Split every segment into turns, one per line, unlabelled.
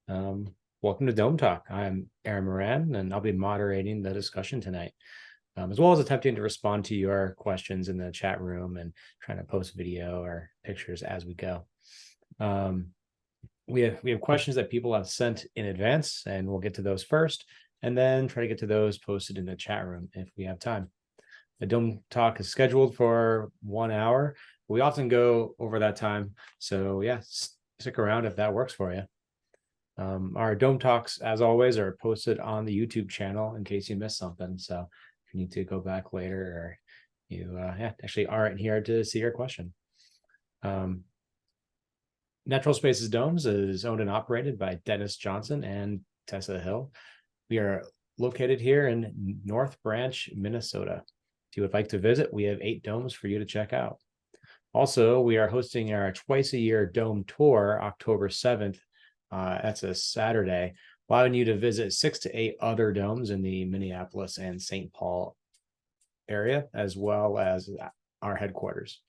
Welcome to Dome Talk. I'm Aaron Moran, and I'll be moderating the discussion tonight, as well as attempting to respond to your questions in the chat room and trying to post video or pictures as we go. We have questions that people have sent in advance, and we'll get to those first, and then try to get to those posted in the chat room if we have time. The Dome Talk is scheduled for 1 hour. We often go over that time, so yeah, stick around if that works for you. Our Dome Talks, as always, are posted on the YouTube channel in case you missed something. So if you need to go back later, or you actually aren't here to see your question. Natural Spaces Domes is owned and operated by Dennis Johnson and Tessa Hill. We are located here in North Branch, Minnesota. If you would like to visit, we have 8 domes for you to check out. Also, we are hosting our twice-a-year dome tour, October 7th. That's a Saturday, allowing you to visit 6 to 8 other domes in the Minneapolis and St. Paul area, as well as our headquarters.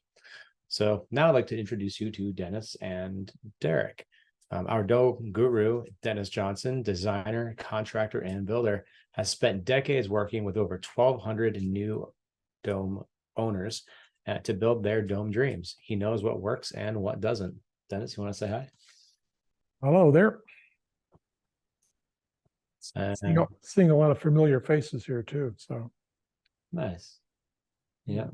So now I'd like to introduce you to Dennis and Derek. Our dome guru, Dennis Johnson, designer, contractor, and builder, has spent decades working with over 1,200 new dome owners to build their dome dreams. He knows what works and what doesn't. Dennis, you want to say hi?
Hello there. Seeing a lot of familiar faces here too. So
nice. Yeah.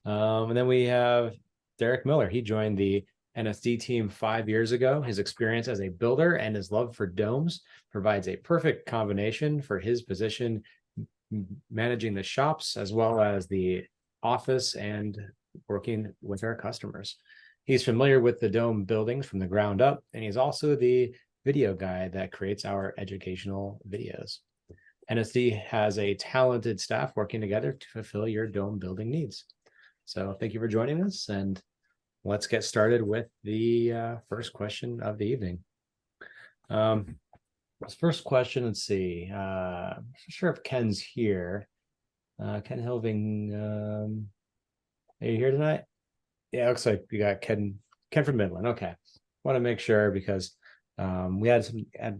And then we have Derek Miller. He joined the NSD team 5 years ago. His experience as a builder and his love for domes provides a perfect combination for his position, managing the shops as well as the office and working with our customers. He's familiar with the dome buildings from the ground up, and he's also the video guy that creates our educational videos. NSD has a talented staff working together to fulfill your dome building needs. So thank you for joining us, and let's get started with the first question of the evening. First question, let's see. I'm not sure if Ken's here. Ken Hilving, are you here tonight? Yeah, it looks like we got Ken from Midland. Okay, want to make sure because we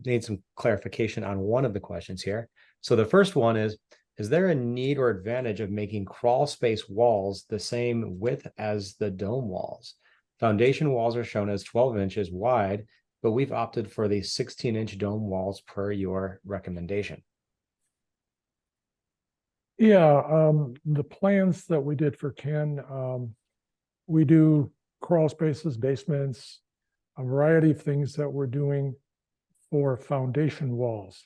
need some clarification on one of the questions here. So the first one is there a need or advantage of making crawl space walls the same width as the dome walls? Foundation walls are shown as 12 inches wide, but we've opted for the 16-inch dome walls per your recommendation.
yeah, the plans that we did for Ken, we do crawl spaces, basements, a variety of things that we're doing for foundation walls.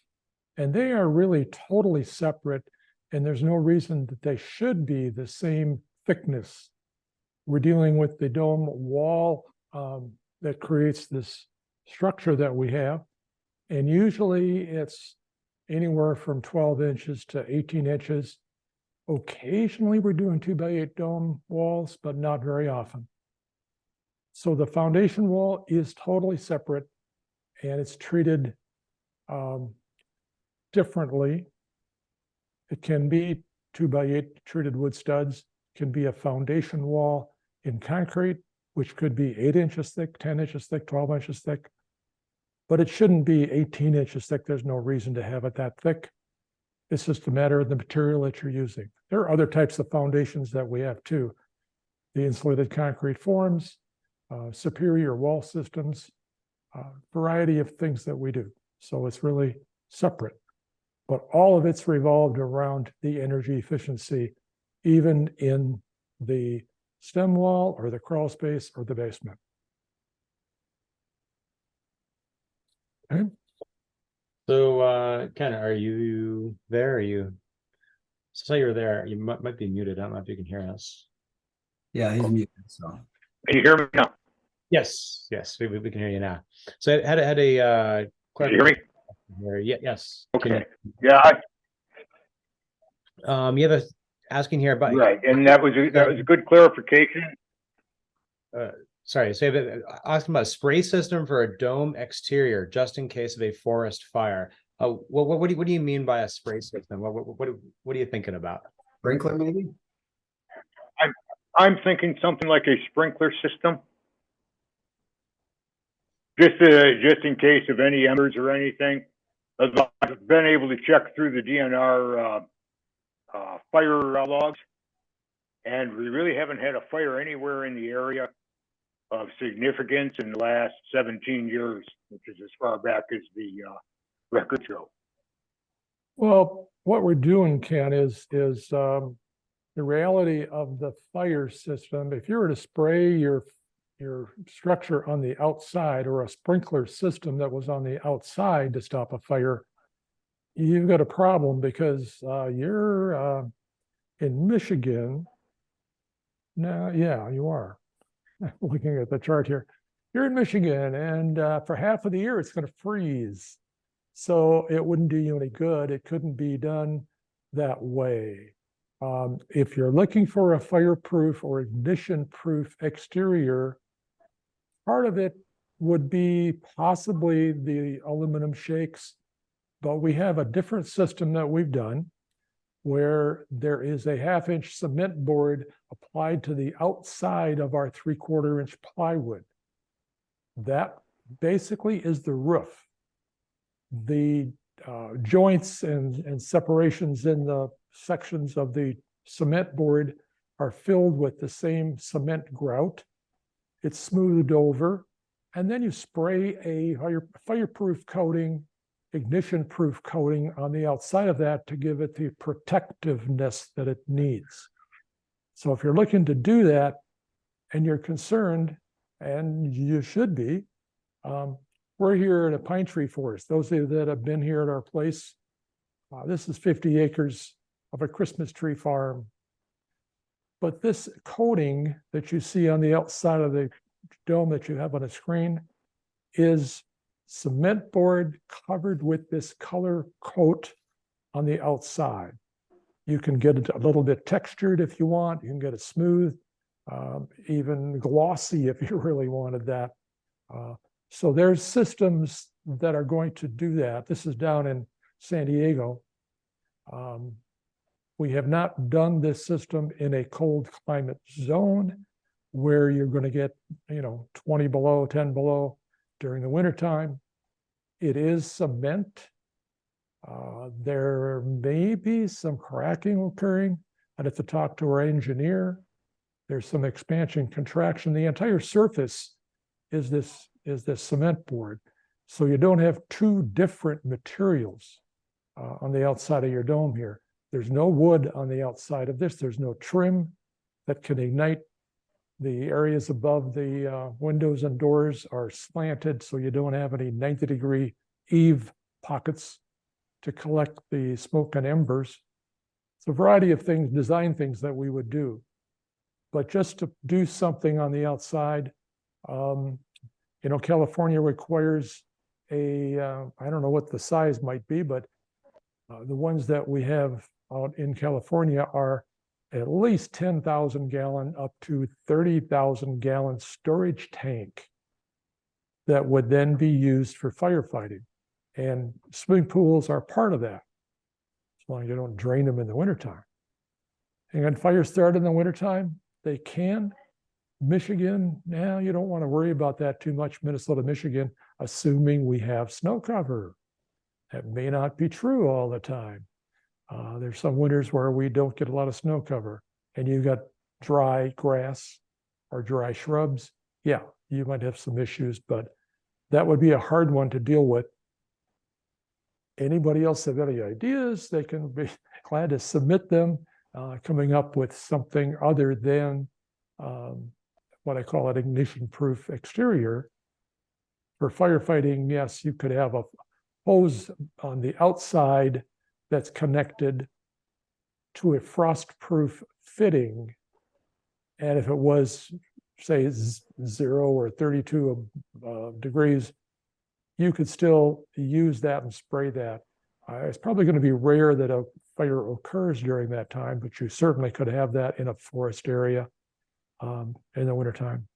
And they are really totally separate, and there's no reason that they should be the same thickness. We're dealing with the dome wall that creates this structure that we have. And usually it's anywhere from 12 inches to 18 inches. Occasionally we're doing 2x8 dome walls, but not very often. So the foundation wall is totally separate, and it's treated differently. It can be 2x8 treated wood studs, can be a foundation wall in concrete, which could be 8 inches thick, 10 inches thick, 12 inches thick, but it shouldn't be 18 inches thick. There's no reason to have it that thick. It's just a matter of the material that you're using. There are other types of foundations that we have too. The insulated concrete forms, superior wall systems, variety of things that we do. So it's really separate, but all of it's revolved around the energy efficiency, even in the stem wall or the crawl space or the basement. Okay.
So Ken, are you there? Are you? So you're there. You might be muted. I don't know if you can hear us.
Yeah, he's muted. So
Can you hear me now?
Yes, we can hear you now. So I had a
Can you hear me?
here. Yeah, yes.
Okay. Yeah.
You have asking here about
Right, and that was a good clarification.
Sorry, so asking about a spray system for a dome exterior just in case of a forest fire. What do you mean by a spray system? What are you thinking about?
sprinkler, maybe?
I'm thinking something like a sprinkler system. just in case of any embers or anything, I've been able to check through the DNR fire logs, and we really haven't had a fire anywhere in the area of significance in the last 17 years, which is as far back as the records go.
Well, what we're doing, Ken, is the reality of the fire system. If you were to spray your structure on the outside, or a sprinkler system that was on the outside to stop a fire, you've got a problem, because you're in Michigan. Now, yeah, you are. Looking at the chart here, you're in Michigan, and for half of the year it's going to freeze. So it wouldn't do you any good. It couldn't be done that way. If you're looking for a fireproof or ignition-proof exterior, part of it would be possibly the aluminum shakes, but we have a different system that we've done, where there is a 1/2-inch cement board applied to the outside of our 3/4-inch plywood. That basically is the roof. The joints and separations in the sections of the cement board are filled with the same cement grout. It's smoothed over, and then you spray a fireproof coating, ignition-proof coating on the outside of that to give it the protectiveness that it needs. So if you're looking to do that and you're concerned, and you should be, we're here in a pine tree forest. Those of you that have been here at our place, this is 50 acres of a Christmas tree farm. But this coating that you see on the outside of the dome that you have on a screen is cement board covered with this color coat on the outside. You can get it a little bit textured if you want. You can get it smooth, even glossy if you really wanted that. So there's systems that are going to do that. This is down in San Diego. We have not done this system in a cold climate zone where you're going to get, 20 below, 10 below during the wintertime. It is cement. There may be some cracking occurring. I'd have to talk to our engineer. There's some expansion, contraction. The entire surface is this cement board. So you don't have two different materials on the outside of your dome here. There's no wood on the outside of this. There's no trim that can ignite. The areas above the windows and doors are slanted, so you don't have any 90-degree eave pockets to collect the smoke and embers. It's a variety of things, design things that we would do. But just to do something on the outside, California requires I don't know what the size might be, but the ones that we have out in California are at least 10,000 gallon up to 30,000 gallon storage tank that would then be used for firefighting. And swimming pools are part of that, as long as you don't drain them in the wintertime. And when fires start in the wintertime, they can. Michigan, now you don't want to worry about that too much. Minnesota, Michigan, assuming we have snow cover. That may not be true all the time. There's some winters where we don't get a lot of snow cover, and you've got dry grass or dry shrubs. Yeah, you might have some issues, but that would be a hard one to deal with. Anybody else have any ideas? They can be glad to submit them, coming up with something other than what I call an ignition-proof exterior. For firefighting, yes, you could have a hose on the outside that's connected to a frost-proof fitting. And if it was, say, 0 or 32 degrees, you could still use that and spray that. It's probably going to be rare that a fire occurs during that time, but you certainly could have that in a forest area in the wintertime.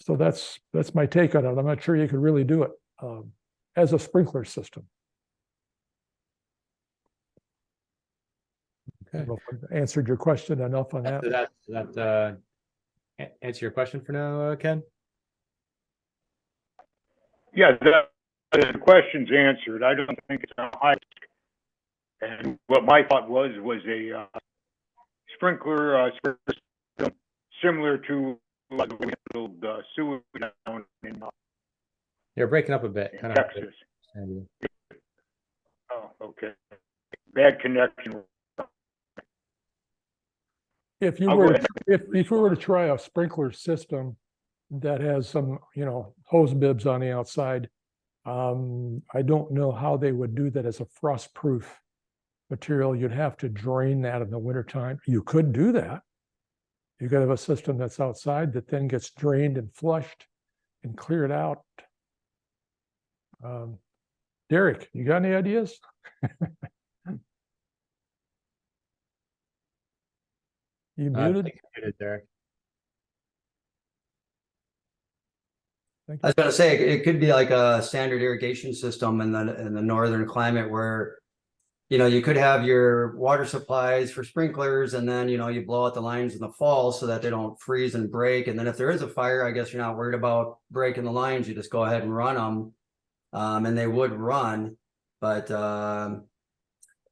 So that's my take on it. I'm not sure you could really do it as a sprinkler system. I don't know if I've answered your question enough on that.
Does that answer your question for now, Ken?
Yeah, the question's answered. I don't think it's a high. And what my thought was a sprinkler system similar to the build sewer down in
You're breaking up a bit. Kind of.
Texas. Oh, okay. Bad connection.
If you
I'll
were,
go
to-
ahead.
if we were to try a sprinkler system that has some, hose bibs on the outside, I don't know how they would do that as a frost-proof material. You'd have to drain that in the wintertime. You could do that. You could have a system that's outside that then gets drained and flushed and cleared out. Derek, you got any ideas? You
I
muted?
think you're muted, Derek.
Thank
I was gonna say, it could be like a standard irrigation system in the northern climate where, you could have your water supplies for sprinklers, and then, you blow out the lines in the fall so that they don't freeze and break. And then if there is a fire, I guess you're not worried about breaking the lines. You just go ahead and run them. And they would run, but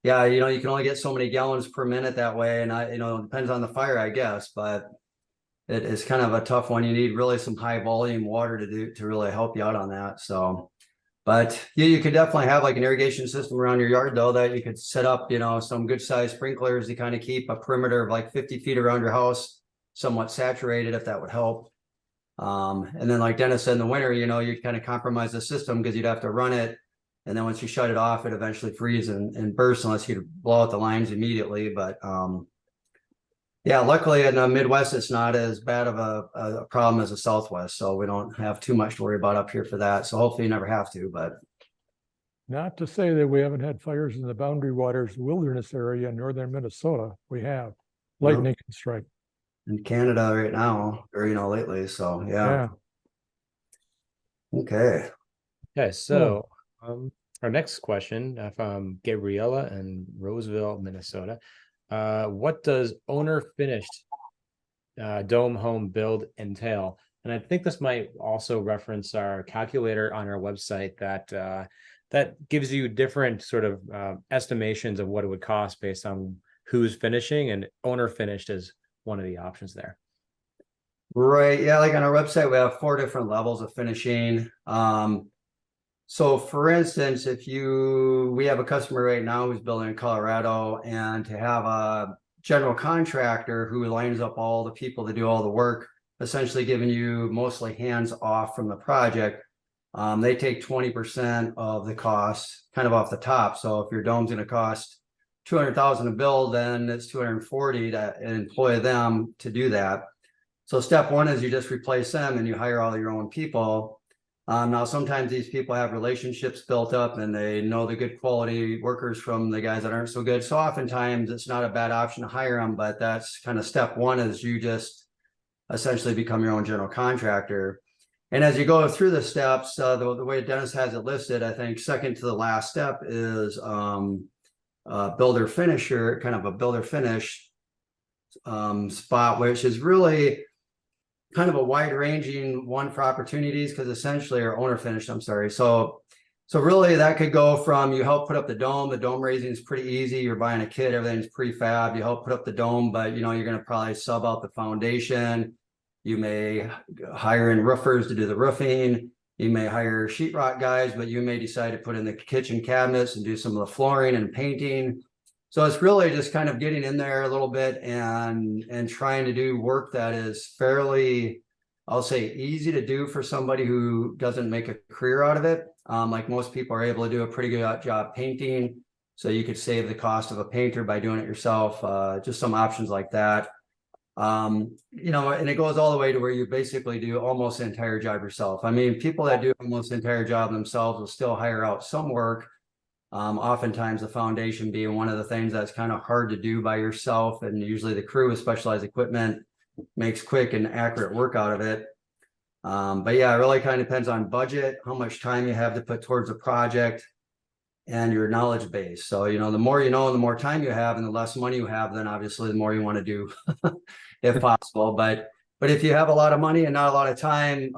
yeah, you can only get so many gallons per minute that way. And it depends on the fire, I guess, but it is kind of a tough one. You need really some high volume water to really help you out on that. So, but you could definitely have like an irrigation system around your yard though, that you could set up, some good sized sprinklers to kind of keep a perimeter of like 50 feet around your house somewhat saturated, if that would help. And then like Dennis said, in the winter, you'd kind of compromise the system because you'd have to run it. And then once you shut it off, it eventually freeze and burst unless you blow out the lines immediately. But yeah, luckily in the Midwest, it's not as bad of a problem as the Southwest. So we don't have too much to worry about up here for that. So hopefully you never have to, but.
Not to say that we haven't had fires in the Boundary Waters wilderness area in northern Minnesota. We have. Lightning can strike.
In Canada right now, or, lately. So, yeah. Okay.
Okay, so our next question from Gabriella in Roseville, Minnesota. What does owner finished dome home build entail? And I think this might also reference our calculator on our website that gives you different sort of estimations of what it would cost based on who's finishing, and owner finished is one of the options there.
Right. Yeah. Like on our website, we have 4 different levels of finishing. So for instance, we have a customer right now who's building in Colorado, and to have a general contractor who lines up all the people to do all the work, essentially giving you mostly hands off from the project. They take 20% of the cost kind of off the top. So if your dome's going to cost $200,000 to build, then it's $240,000 to employ them to do that. So step one is you just replace them and you hire all your own people. Now, sometimes these people have relationships built up and they know the good quality workers from the guys that aren't so good. So oftentimes it's not a bad option to hire them, but that's kind of step one, is you just essentially become your own general contractor. And as you go through the steps, the way Dennis has it listed, I think second to the last step is builder finisher, kind of a builder finish spot, which is really kind of a wide ranging one for opportunities, because essentially, or owner finished, I'm sorry. So really that could go from, you help put up the dome raising is pretty easy. You're buying a kit, everything's prefab, you help put up the dome, but you're going to probably sub out the foundation. You may hire in roofers to do the roofing. You may hire sheetrock guys, but you may decide to put in the kitchen cabinets and do some of the flooring and painting. So it's really just kind of getting in there a little bit and trying to do work that is fairly, I'll say, easy to do for somebody who doesn't make a career out of it. Like most people are able to do a pretty good job painting. So you could save the cost of a painter by doing it yourself. Just some options like that. And it goes all the way to where you basically do almost the entire job yourself. I mean, people that do almost the entire job themselves will still hire out some work. Oftentimes the foundation being one of the things that's kind of hard to do by yourself, and usually the crew with specialized equipment makes quick and accurate work out of it. But yeah, it really kind of depends on budget, how much time you have to put towards a project, and your knowledge base. So, the more you know, the more time you have, and the less money you have, then obviously the more you want to do if possible. But if you have a lot of money and not a lot of time,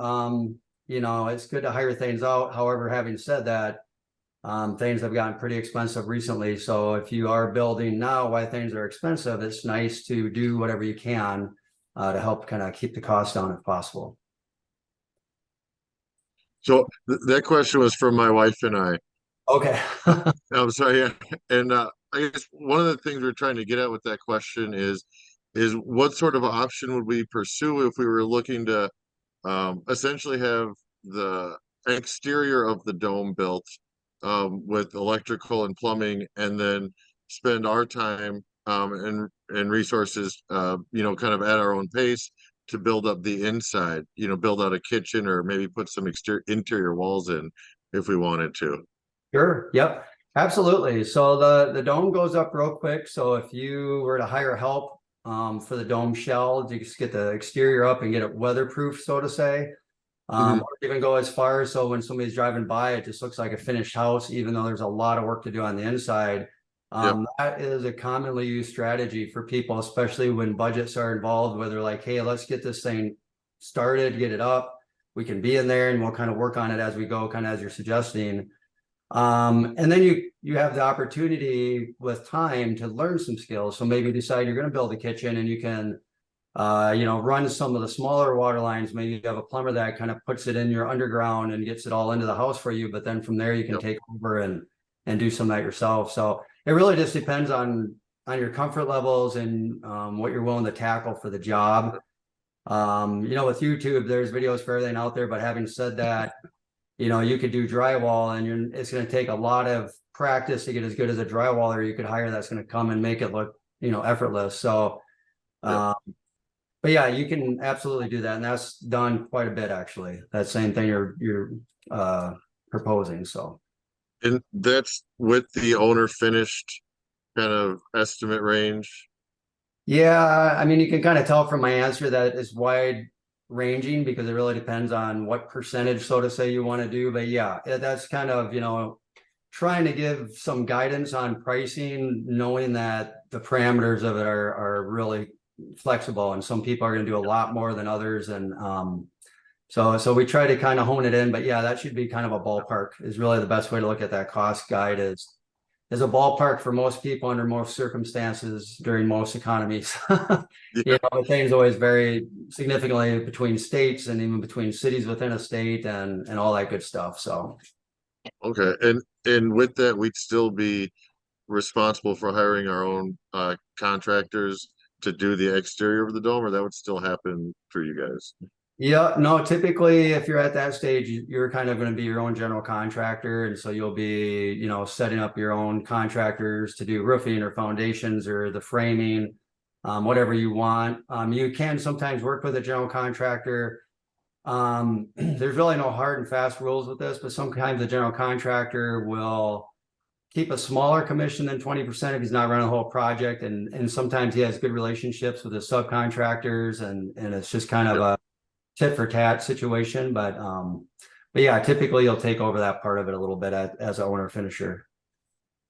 it's good to hire things out. However, having said that, things have gotten pretty expensive recently. So if you are building now while things are expensive, it's nice to do whatever you can to help kind of keep the cost down if possible.
So that question was from my wife and I.
Okay.
I'm sorry. Yeah. And I guess one of the things we're trying to get at with that question is what sort of option would we pursue if we were looking to essentially have the exterior of the dome built with electrical and plumbing, and then spend our time and resources, kind of at our own pace to build up the inside, build out a kitchen or maybe put some interior walls in if we wanted to.
Sure. Yep. Absolutely. So the dome goes up real quick. So if you were to hire help for the dome shell, you just get the exterior up and get it weatherproof, so to say. Or even go as far so when somebody's driving by, it just looks like a finished house, even though there's a lot of work to do on the inside. That is a commonly used strategy for people, especially when budgets are involved, where they're like, hey, let's get this thing started, get it up. We can be in there and we'll kind of work on it as we go, kind of as you're suggesting. And then you have the opportunity with time to learn some skills. So maybe decide you're going to build a kitchen and you can run some of the smaller water lines. Maybe you have a plumber that kind of puts it in your underground and gets it all into the house for you. But then from there, you can take over and do some of that yourself. So it really just depends on your comfort levels and what you're willing to tackle for the job. With YouTube, there's videos for everything out there. But having said that, you could do drywall and it's going to take a lot of practice to get as good as a drywaller you could hire that's going to come and make it look, effortless. So, but yeah, you can absolutely do that. And that's done quite a bit, actually. That same thing you're proposing. So.
And that's with the owner finished kind of estimate range.
Yeah. I mean, you can kind of tell from my answer that it's wide ranging because it really depends on what percentage, so to say, you want to do. But yeah, that's kind of, trying to give some guidance on pricing, knowing that the parameters of it are really flexible and some people are going to do a lot more than others. And so we try to kind of hone it in, but yeah, that should be kind of a ballpark is really the best way to look at that cost guide is a ballpark for most people under most circumstances during most economies. Things always vary significantly between states and even between cities within a state and all that good stuff. So
okay. And with that, we'd still be responsible for hiring our own contractors to do the exterior of the dome, or that would still happen for you guys?
Yeah, no, typically if you're at that stage, you're kind of going to be your own general contractor. And so you'll be, setting up your own contractors to do roofing or foundations or the framing, whatever you want. You can sometimes work with a general contractor. There's really no hard and fast rules with this, but sometimes the general contractor will keep a smaller commission than 20% if he's not running the whole project. And sometimes he has good relationships with his subcontractors and it's just kind of a tit for tat situation. But yeah, typically you'll take over that part of it a little bit as an owner finisher.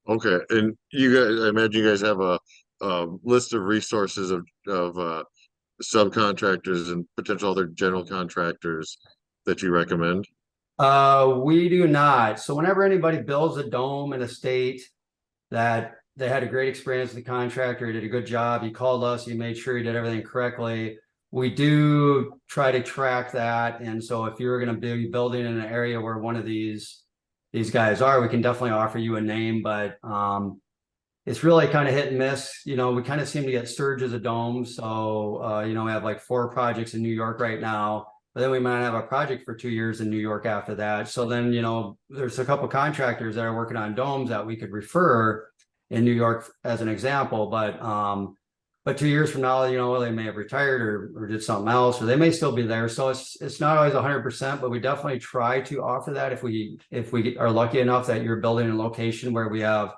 Okay. And you guys, I imagine you guys have a list of resources of subcontractors and potential other general contractors that you recommend?
We do not. So whenever anybody builds a dome in a state that they had a great experience with the contractor, he did a good job, he called us, he made sure he did everything correctly. We do try to track that. And so if you're going to be building in an area where one of these guys are, we can definitely offer you a name, but it's really kind of hit and miss. We kind of seem to get surges of domes. So, we have like 4 projects in New York right now. But then we might have a project for 2 years in New York after that. So then, there's a couple contractors that are working on domes that we could refer in New York as an example. But 2 years from now, they may have retired or did something else, or they may still be there. So it's not always 100%, but we definitely try to offer that if we are lucky enough that you're building a location where we have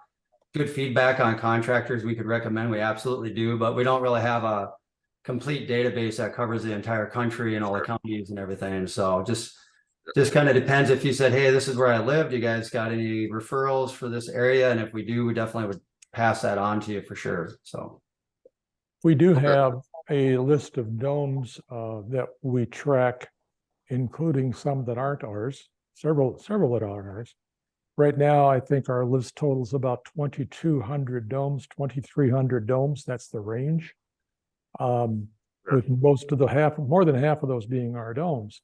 good feedback on contractors we could recommend. We absolutely do, but we don't really have a complete database that covers the entire country and all the counties and everything. So just kind of depends. If you said, hey, this is where I lived, you guys got any referrals for this area? And if we do, we definitely would pass that on to you for sure. So
we do have a list of domes that we track including some that aren't ours, several that aren't ours. Right now, I think our list totals about 2,200 domes, 2,300 domes. That's the range. With most of the more than half of those being our domes.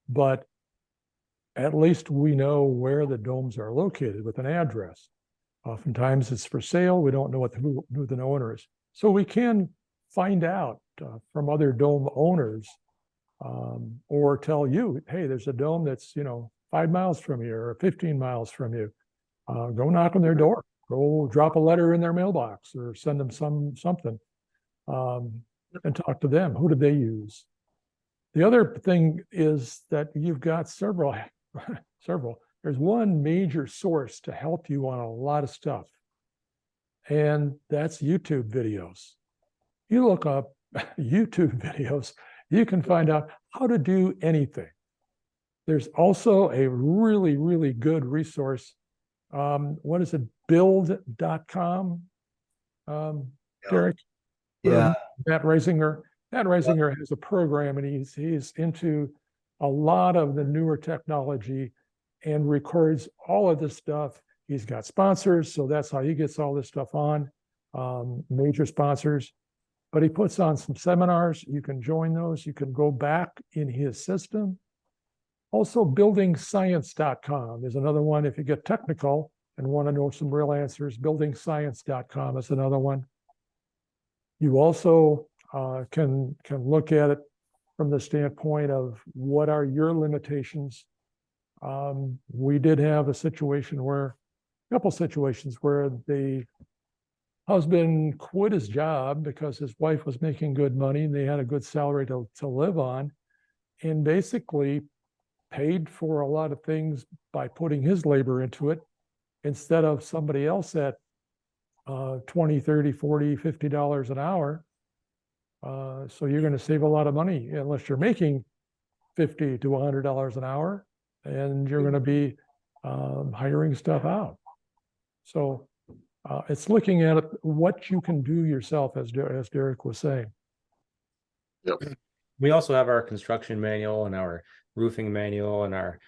But at least we know where the domes are located with an address. Oftentimes it's for sale. We don't know who the owner is. So we can find out from other dome owners or tell you, hey, there's a dome that's, 5 miles from you or 15 miles from you. Go knock on their door. Go drop a letter in their mailbox or send them something and talk to them. Who do they use? The other thing is that you've got several. There's one major source to help you on a lot of stuff, and that's YouTube videos. You look up YouTube videos, you can find out how to do anything. There's also a really, really good resource. What is it? Build.com, Derek?
Yeah.
Matt Reisinger. Matt Reisinger has a program, and he's into a lot of the newer technology and records all of this stuff. He's got sponsors, so that's how he gets all this stuff on, major sponsors. But he puts on some seminars. You can join those. You can go back in his system. Also, buildingscience.com is another one. If you get technical and want to know some real answers, buildingscience.com is another one. You also can look at it from the standpoint of what are your limitations. We did have a couple situations where the husband quit his job because his wife was making good money and they had a good salary to live on, and basically paid for a lot of things by putting his labor into it instead of somebody else at $20, $30, $40, $50 an hour. So you're going to save a lot of money unless you're making $50 to $100 an hour, and you're going to be hiring stuff out. So it's looking at what you can do yourself, as Derek was saying.
Yep.
We also have our construction manual and our roofing manual and our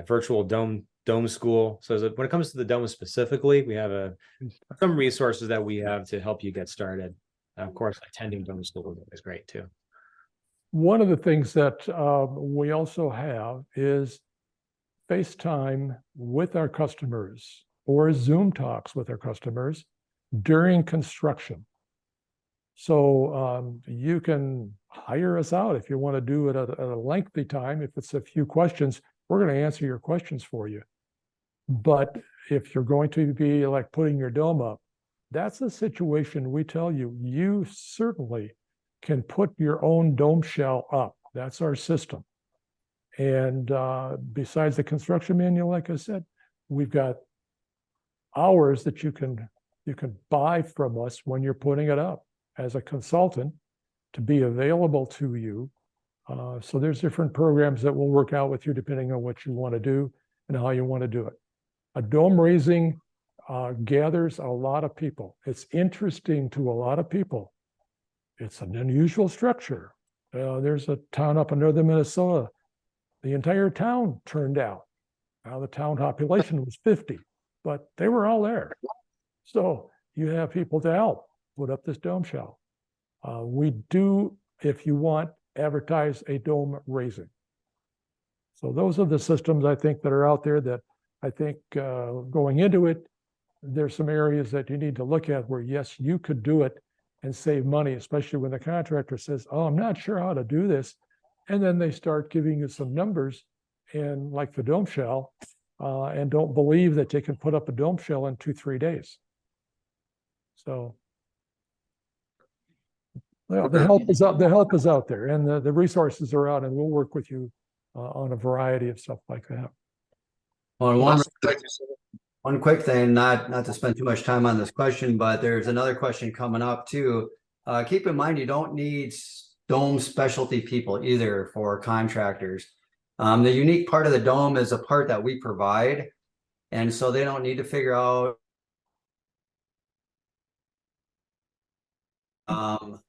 virtual dome school. So when it comes to the dome specifically, we have some resources that we have to help you get started. Of course, attending dome school is great too.
One of the things that we also have is FaceTime with our customers or Zoom talks with our customers during construction. So you can hire us out if you want to do it at a lengthy time. If it's a few questions, we're going to answer your questions for you. But if you're going to be like putting your dome up, that's a situation we tell you, you certainly can put your own dome shell up. That's our system. And besides the construction manual, like I said, we've got hours that you can buy from us when you're putting it up as a consultant to be available to you. So there's different programs that will work out with you depending on what you want to do and how you want to do it. A dome raising gathers a lot of people. It's interesting to a lot of people. It's an unusual structure. There's a town up in northern Minnesota. The entire town turned out. Now the town population was 50, but they were all there. So you have people to help put up this dome shell. We do, if you want, advertise a dome raising. So those are the systems I think that are out there that I think going into it, there's some areas that you need to look at where, yes, you could do it and save money, especially when the contractor says, oh, I'm not sure how to do this. And then they start giving you some numbers and like the dome shell and don't believe that they can put up a dome shell in 2-3 days. So well, the help is out there, and the resources are out, and we'll work with you on a variety of stuff like that.
Well,
Awesome. Thank you so much.
one quick thing, not to spend too much time on this question, but there's another question coming up too. Keep in mind, you don't need dome specialty people either for contractors. The unique part of the dome is a part that we provide, and so they don't need to figure out so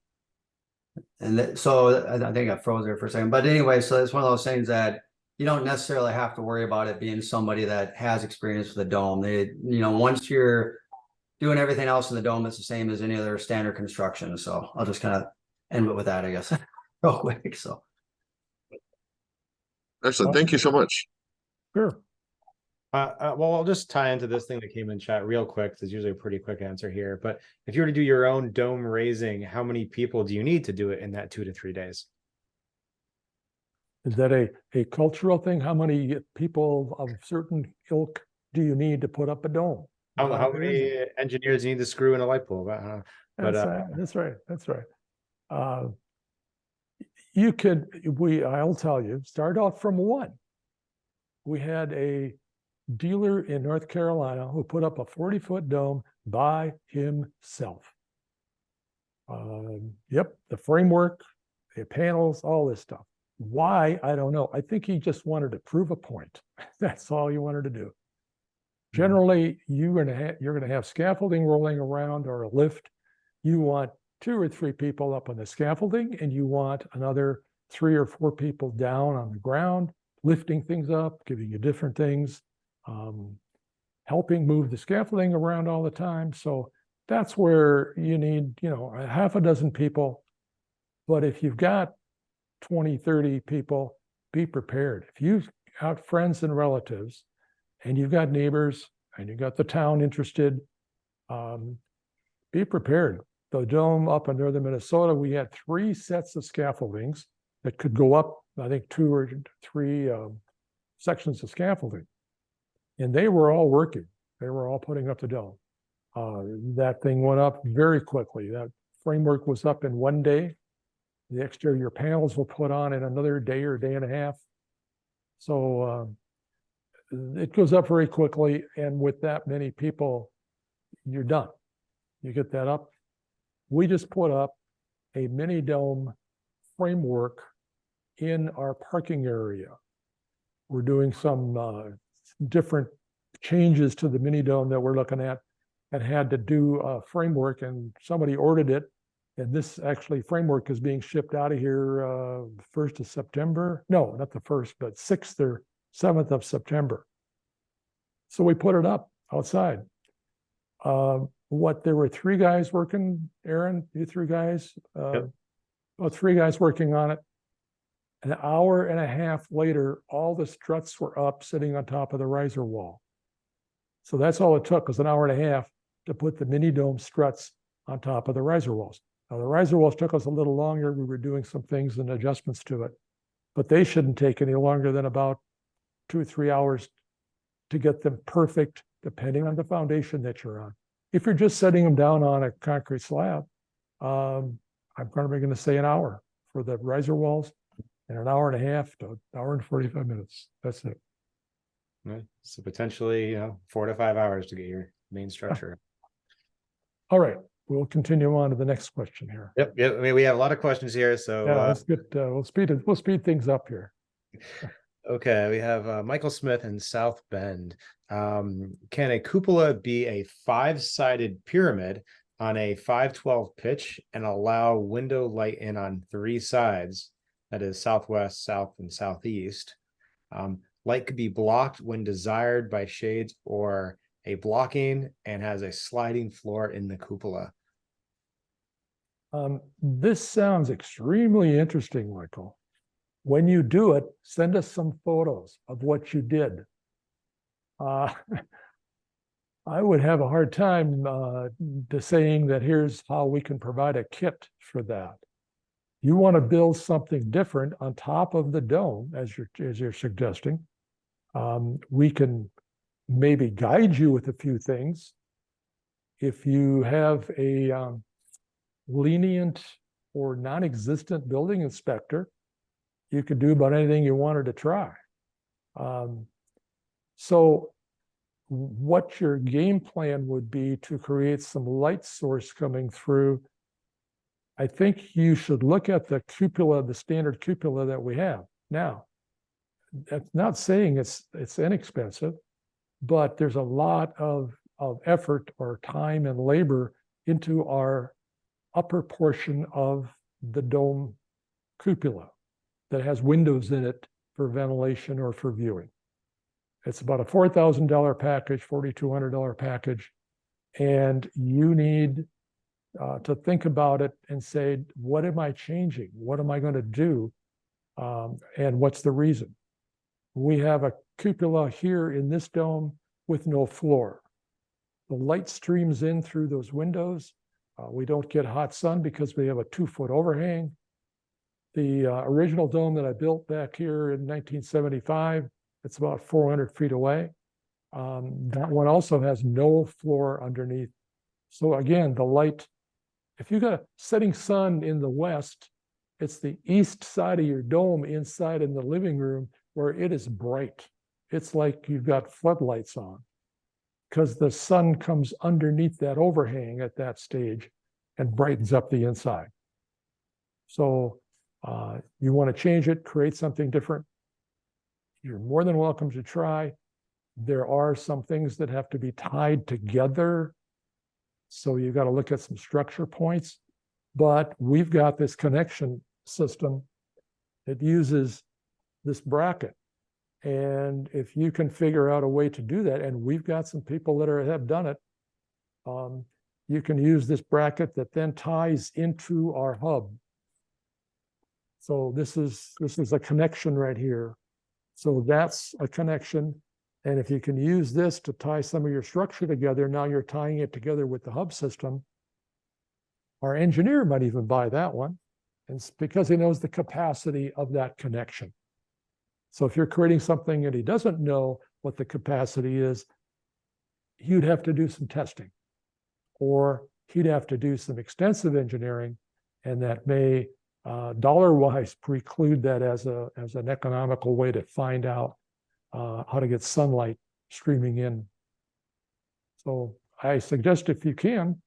I think I froze there for a second, but anyway, so it's one of those things that you don't necessarily have to worry about it being somebody that has experience with a dome. Once you're doing everything else in the dome, it's the same as any other standard construction. So I'll just kind of end it with that, I guess, real quick. So.
Excellent. Thank you so much.
Sure.
Well, I'll just tie into this thing that came in chat real quick. There's usually a pretty quick answer here. But if you were to do your own dome raising, how many people do you need to do it in that 2 to 3 days?
Is that a cultural thing? How many people of certain ilk do you need to put up a dome?
How many engineers need to screw in a light bulb?
That's right. I'll tell you, start out from one. We had a dealer in North Carolina who put up a 40-foot dome by himself. Yep, the framework, the panels, all this stuff. Why? I don't know. I think he just wanted to prove a point. That's all he wanted to do. Generally, you're gonna have scaffolding rolling around or a lift. You want 2 or 3 people up on the scaffolding, and you want another 3 or 4 people down on the ground, lifting things up, giving you different things, helping move the scaffolding around all the time. So that's where you need, a half a dozen people. But if you've got 20, 30 people, be prepared. If you've got friends and relatives, and you've got neighbors, and you've got the town interested, be prepared. The dome up in northern Minnesota, we had 3 sets of scaffoldings that could go up, I think 2 or 3 sections of scaffolding. And they were all working. They were all putting up the dome. That thing went up very quickly. That framework was up in 1 day. The exterior panels were put on in another day or day and a half. So it goes up very quickly. And with that many people, you're done. You get that up. We just put up a mini dome framework in our parking area. We're doing some different changes to the mini dome that we're looking at, and had to do a framework, and somebody ordered it. And this actually framework is being shipped out of here 1st of September. No, not the 1st, but 6th or 7th of September. So we put it up outside. There were 3 guys working, Aaron, you 3 guys?
Yep.
3 guys working on it. An hour and a half later, all the struts were up, sitting on top of the riser wall. So that's all it took, was an hour and a half to put the mini dome struts on top of the riser walls. Now, the riser walls took us a little longer. We were doing some things and adjustments to it, but they shouldn't take any longer than about 2 or 3 hours to get them perfect, depending on the foundation that you're on. If you're just setting them down on a concrete slab, I'm probably going to say an hour for the riser walls, and an hour and a half to an hour and 45 minutes. That's it.
Right. So potentially, 4 to 5 hours to get your main structure.
All right, we'll continue on to the next question here.
Yep. I mean, we have a lot of questions here, so
Yeah, let's get we'll speed things up here.
okay, we have Michael Smith in South Bend. Can a cupola be a 5-sided pyramid on a 512 pitch and allow window light in on 3 sides? That is southwest, south, and southeast. Light could be blocked when desired by shades or a blocking, and has a sliding floor in the cupola.
This sounds extremely interesting, Michael. When you do it, send us some photos of what you did. I would have a hard time saying that here's how we can provide a kit for that. You want to build something different on top of the dome, as you're suggesting. We can maybe guide you with a few things. If you have a lenient or non-existent building inspector, you could do about anything you wanted to try. So what your game plan would be to create some light source coming through, I think you should look at the cupola, the standard cupola that we have now. That's not saying it's inexpensive, but there's a lot of effort or time and labor into our upper portion of the dome cupola that has windows in it for ventilation or for viewing. It's about a $4,000 package, $4,200 package. And you need to think about it and say, what am I changing? What am I going to do? And what's the reason? We have a cupola here in this dome with no floor. The light streams in through those windows. We don't get hot sun because we have a 2-foot overhang. The original dome that I built back here in 1975, it's about 400 feet away. That one also has no floor underneath. So again, the light, if you got a setting sun in the west, it's the east side of your dome inside in the living room where it is bright. It's like you've got floodlights on because the sun comes underneath that overhang at that stage and brightens up the inside. So you want to change it, create something different. You're more than welcome to try. There are some things that have to be tied together. So you've got to look at some structure points, but we've got this connection system that uses this bracket. And if you can figure out a way to do that, and we've got some people that have done it, you can use this bracket that then ties into our hub. So this is a connection right here. So that's a connection. And if you can use this to tie some of your structure together, now you're tying it together with the hub system. Our engineer might even buy that one. And it's because he knows the capacity of that connection. So if you're creating something and he doesn't know what the capacity is, you'd have to do some testing, or he'd have to do some extensive engineering, and that may dollar-wise preclude that as an economical way to find out how to get sunlight streaming in. So I suggest, if you can,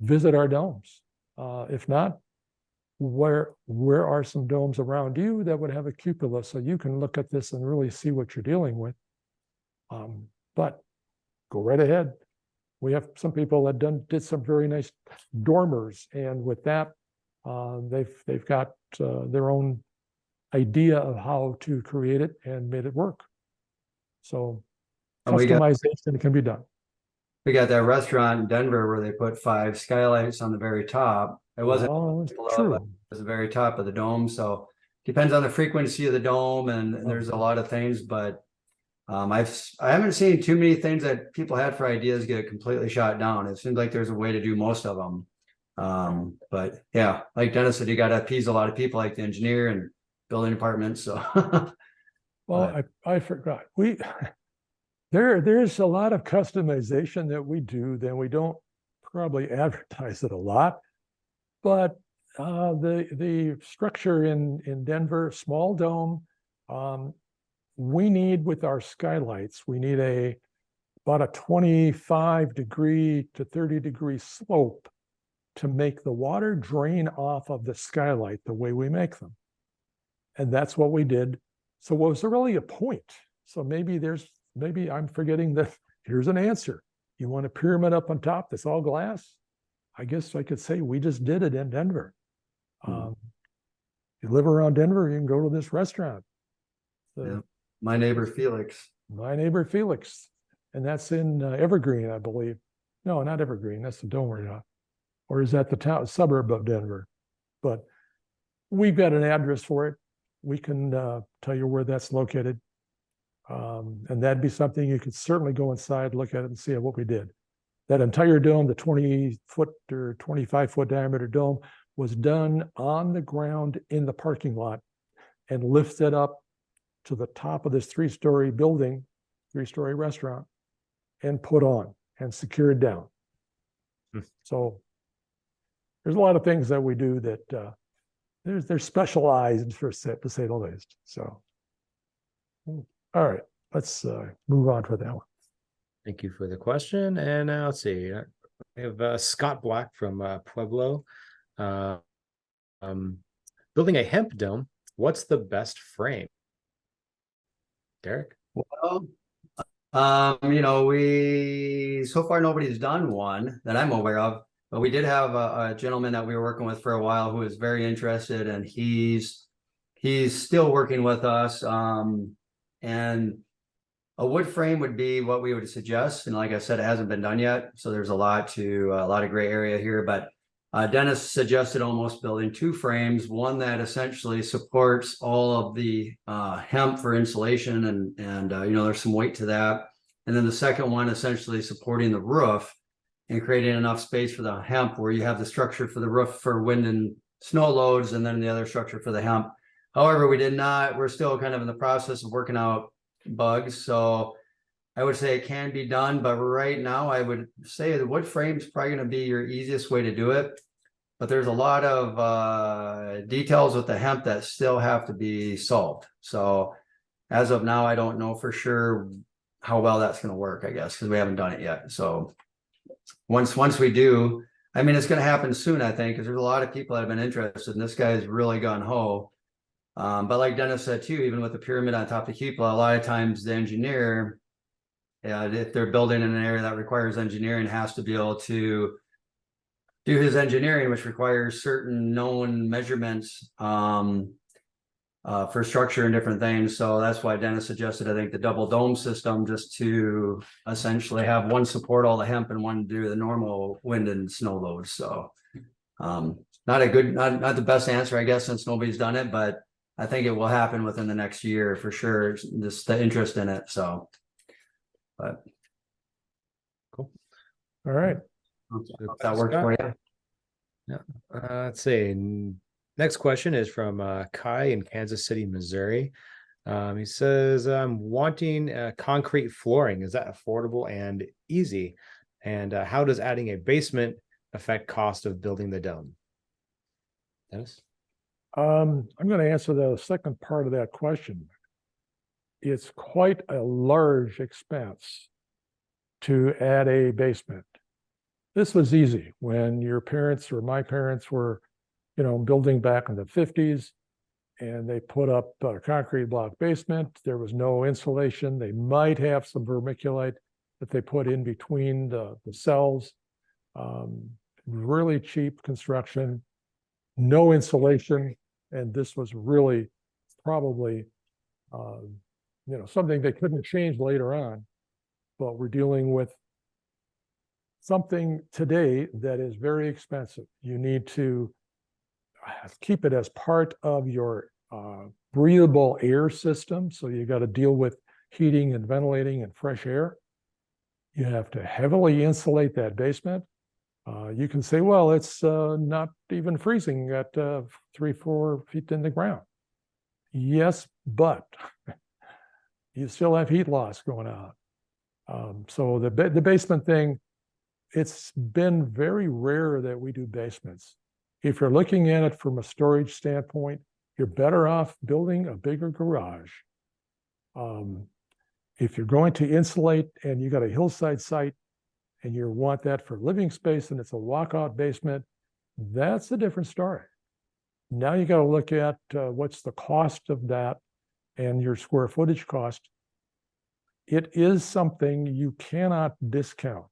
visit our domes. If not, where are some domes around you that would have a cupola so you can look at this and really see what you're dealing with. But go right ahead. We have some people that did some very nice dormers, and with that, they've got their own idea of how to create it and made it work. So customization can be done.
We got that restaurant in Denver where they put 5 skylights on the very top. It wasn't below,
true.
but it was the very top of the dome. So depends on the frequency of the dome, and there's a lot of things, but I haven't seen too many things that people had for ideas get completely shot down. It seems like there's a way to do most of them. But yeah, like Dennis said, you got to appease a lot of people, like the engineer and building department. So
well, I forgot. There's a lot of customization that we do, then we don't probably advertise it a lot. But the structure in Denver, small dome, we need, with our skylights, we need about a 25-degree to 30-degree slope to make the water drain off of the skylight the way we make them. And that's what we did. So was there really a point? So maybe I'm forgetting that. Here's an answer. You want a pyramid up on top that's all glass? I guess I could say we just did it in Denver. You live around Denver, you can go to this restaurant.
Yeah. My neighbor Felix.
And that's in Evergreen, I believe. No, not Evergreen. That's the dome we're not. Or is that the suburb of Denver? But we've got an address for it. We can tell you where that's located. And that'd be something you could certainly go inside, look at it, and see what we did. That entire dome, the 20-foot or 25-foot diameter dome, was done on the ground in the parking lot and lifted up to the top of this 3-story building, 3-story restaurant, and put on and secured down. So there's a lot of things that we do that they're specialized, to say the least. So, all right, let's move on for that one.
Thank you for the question. And let's see, we have Scott Black from Pueblo. Building a hemp dome, what's the best frame? Derek?
Well, so far nobody's done one that I'm aware of, but we did have a gentleman that we were working with for a while who was very interested, and he's he's still working with us. And a wood frame would be what we would suggest. And like I said, it hasn't been done yet. So there's a lot of gray area here, but Dennis suggested almost building two frames, one that essentially supports all of the hemp for insulation and there's some weight to that. And then the second one essentially supporting the roof and creating enough space for the hemp where you have the structure for the roof for wind and snow loads and then the other structure for the hemp. However, we're still kind of in the process of working out bugs. So I would say it can be done, but right now I would say the wood frame is probably going to be your easiest way to do it. But there's a lot of details with the hemp that still have to be solved. So as of now, I don't know for sure how well that's going to work, I guess, because we haven't done it yet. So once we do, I mean, it's going to happen soon, I think, because there's a lot of people that have been interested, and this guy's really gun ho. But like Dennis said too, even with the pyramid on top of the cupola, a lot of times the engineer, if they're building in an area that requires engineering, has to be able to do his engineering, which requires certain known measurements for structure and different things. So that's why Dennis suggested, I think, the double dome system, just to essentially have one support all the hemp and one do the normal wind and snow loads. So not the best answer, I guess, since nobody's done it, but I think it will happen within the next year for sure. Just the interest in it. So, but
Cool.
All right.
That works for you.
Yeah. Let's see. Next question is from Kai in Kansas City, Missouri. He says, I'm wanting concrete flooring. Is that affordable and easy? And how does adding a basement affect cost of building the dome? Dennis?
I'm going to answer the second part of that question. It's quite a large expense to add a basement. This was easy when your parents or my parents were, building back in the 50s, and they put up a concrete block basement. There was no insulation. They might have some vermiculite that they put in between the cells. Really cheap construction, no insulation. And this was really probably, something they couldn't change later on. But we're dealing with something today that is very expensive. You need to keep it as part of your breathable air system. So you got to deal with heating and ventilating and fresh air. You have to heavily insulate that basement. You can say, well, it's not even freezing at 3-4 feet in the ground. Yes, but you still have heat loss going on. So the basement thing, it's been very rare that we do basements. If you're looking at it from a storage standpoint, you're better off building a bigger garage. If you're going to insulate and you got a hillside site and you want that for living space and it's a walkout basement, that's a different story. Now you got to look at what's the cost of that and your square footage cost. It is something you cannot discount.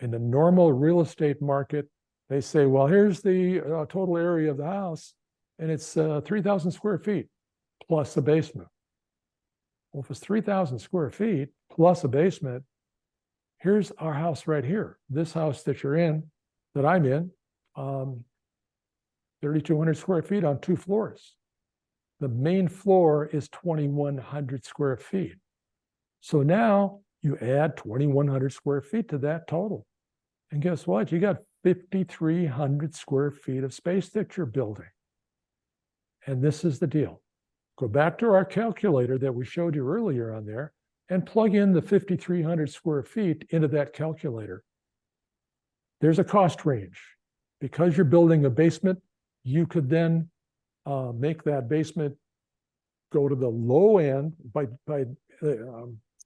In the normal real estate market, they say, well, here's the total area of the house, and it's 3,000 square feet plus a basement. Well, if it's 3,000 square feet plus a basement, here's our house right here. This house that you're in, that I'm in, 3,200 square feet on 2 floors. The main floor is 2,100 square feet. So now you add 2,100 square feet to that total. And guess what? You got 5,300 square feet of space that you're building. And this is the deal. Go back to our calculator that we showed you earlier on there and plug in the 5,300 square feet into that calculator. There's a cost range. Because you're building a basement, you could then make that basement go to the low end by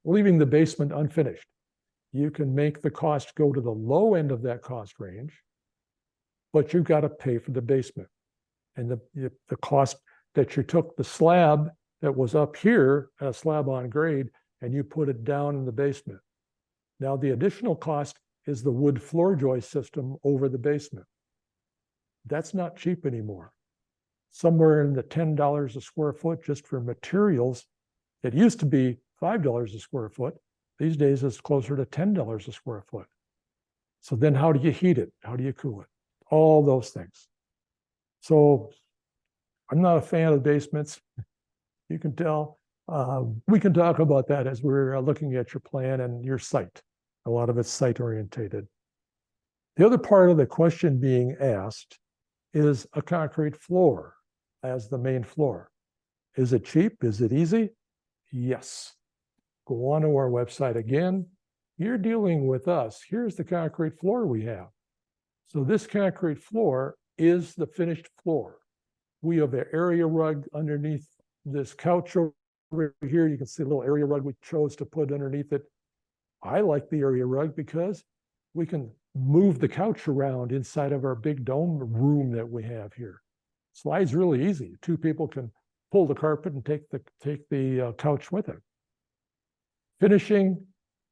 leaving the basement unfinished. You can make the cost go to the low end of that cost range, but you've got to pay for the basement. And the cost that you took the slab that was up here, a slab on grade, and you put it down in the basement. Now the additional cost is the wood floor joist system over the basement. That's not cheap anymore. somewhere in the $10 a square foot just for materials. It used to be $5 a square foot. These days it's closer to $10 a square foot. So then how do you heat it? How do you cool it? All those things. So I'm not a fan of basements. You can tell. We can talk about that as we're looking at your plan and your site. A lot of it's site orientated. The other part of the question being asked is a concrete floor as the main floor. Is it cheap? Is it easy? Yes. Go on to our website again. You're dealing with us. Here's the concrete floor we have. So this concrete floor is the finished floor. We have an area rug underneath this couch over here. You can see a little area rug we chose to put underneath it. I like the area rug because we can move the couch around inside of our big dome room that we have here. Slides really easy. Two people can pull the carpet and take the couch with it. Finishing,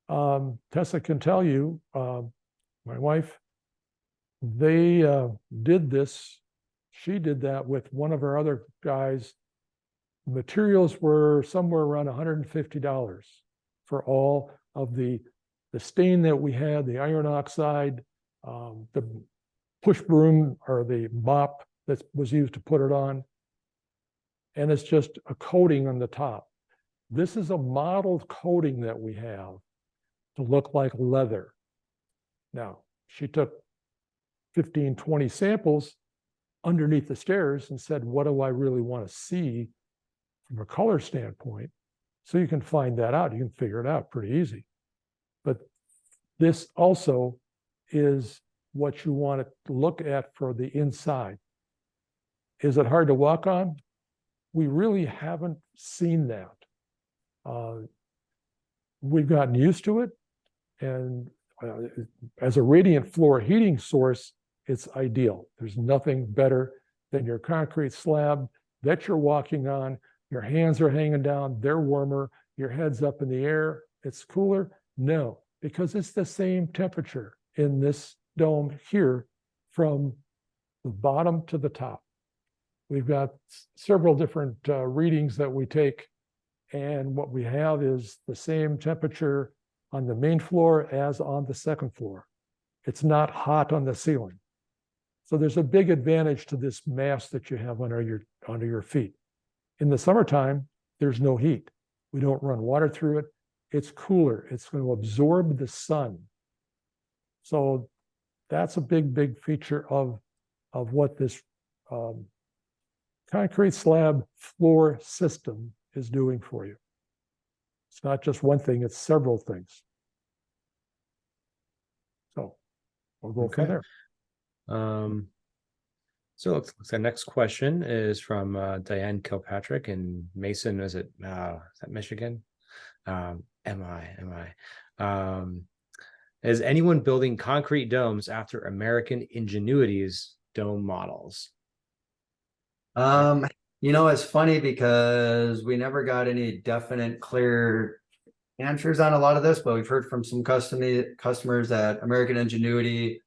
Tessa can tell you, my wife, they did this. She did that with one of our other guys. Materials were somewhere around $150 for all of the stain that we had, the iron oxide, the push broom or the mop that was used to put it on. And it's just a coating on the top. This is a modeled coating that we have to look like leather. Now, she took 15, 20 samples underneath the stairs and said, what do I really want to see from a color standpoint? So you can find that out. You can figure it out pretty easy. But this also is what you want to look at for the inside. Is it hard to walk on? We really haven't seen that. We've gotten used to it. And as a radiant floor heating source, it's ideal. There's nothing better than your concrete slab that you're walking on. Your hands are hanging down, they're warmer, your head's up in the air, it's cooler. No, because it's the same temperature in this dome here from the bottom to the top. We've got several different readings that we take, and what we have is the same temperature on the main floor as on the second floor. It's not hot on the ceiling. So there's a big advantage to this mass that you have under your feet. In the summertime, there's no heat. We don't run water through it. It's cooler. It's going to absorb the sun. So that's a big, big feature of what this concrete slab floor system is doing for you. It's not just one thing, it's several things. So we'll go from there.
So let's the next question is from Diane Kilpatrick in Mason. Is that Michigan? Is anyone building concrete domes after American Ingenuity's dome models?
It's funny because we never got any definite, clear answers on a lot of this, but we've heard from some customers that American Ingenuity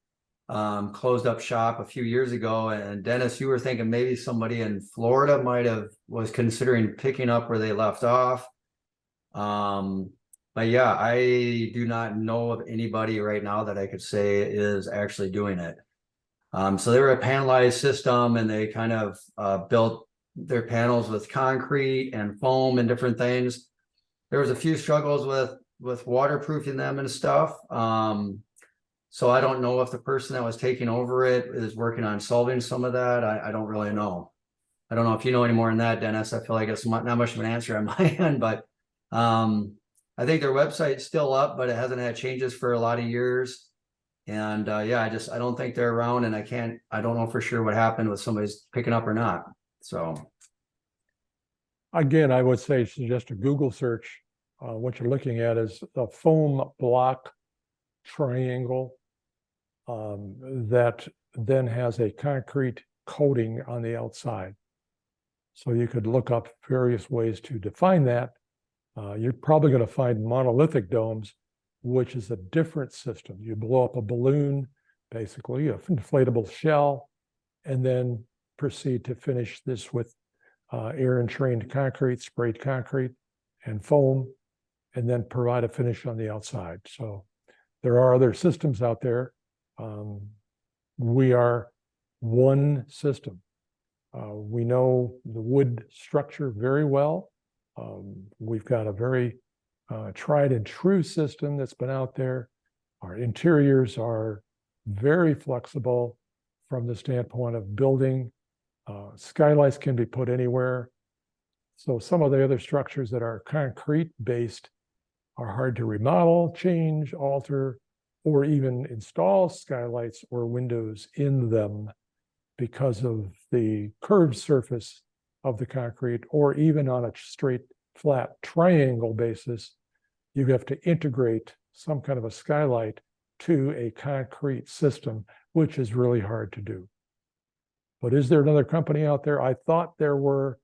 closed up shop a few years ago. And Dennis, you were thinking maybe somebody in Florida was considering picking up where they left off. But yeah, I do not know of anybody right now that I could say is actually doing it. So they were a panelized system, and they kind of built their panels with concrete and foam and different things. There was a few struggles with waterproofing them and stuff. So I don't know if the person that was taking over it is working on solving some of that. I don't really know. I don't know if you know any more on that, Dennis. I feel like it's not much of an answer on my end, but I think their website's still up, but it hasn't had changes for a lot of years. And yeah, I don't think they're around, and I don't know for sure what happened with somebody's picking up or not. So
again, I would say just a Google search. What you're looking at is a foam block triangle that then has a concrete coating on the outside. So you could look up various ways to define that. You're probably going to find monolithic domes, which is a different system. You blow up a balloon, basically, an inflatable shell, and then proceed to finish this with air entrained concrete, sprayed concrete, and foam, and then provide a finish on the outside. So there are other systems out there. We are one system. We know the wood structure very well. We've got a very tried and true system that's been out there. Our interiors are very flexible from the standpoint of building. Skylights can be put anywhere. So some of the other structures that are concrete based are hard to remodel, change, alter, or even install skylights or windows in them because of the curved surface of the concrete, or even on a straight, flat triangle basis, you have to integrate some kind of a skylight to a concrete system, which is really hard to do. But is there another company out there? I thought there were,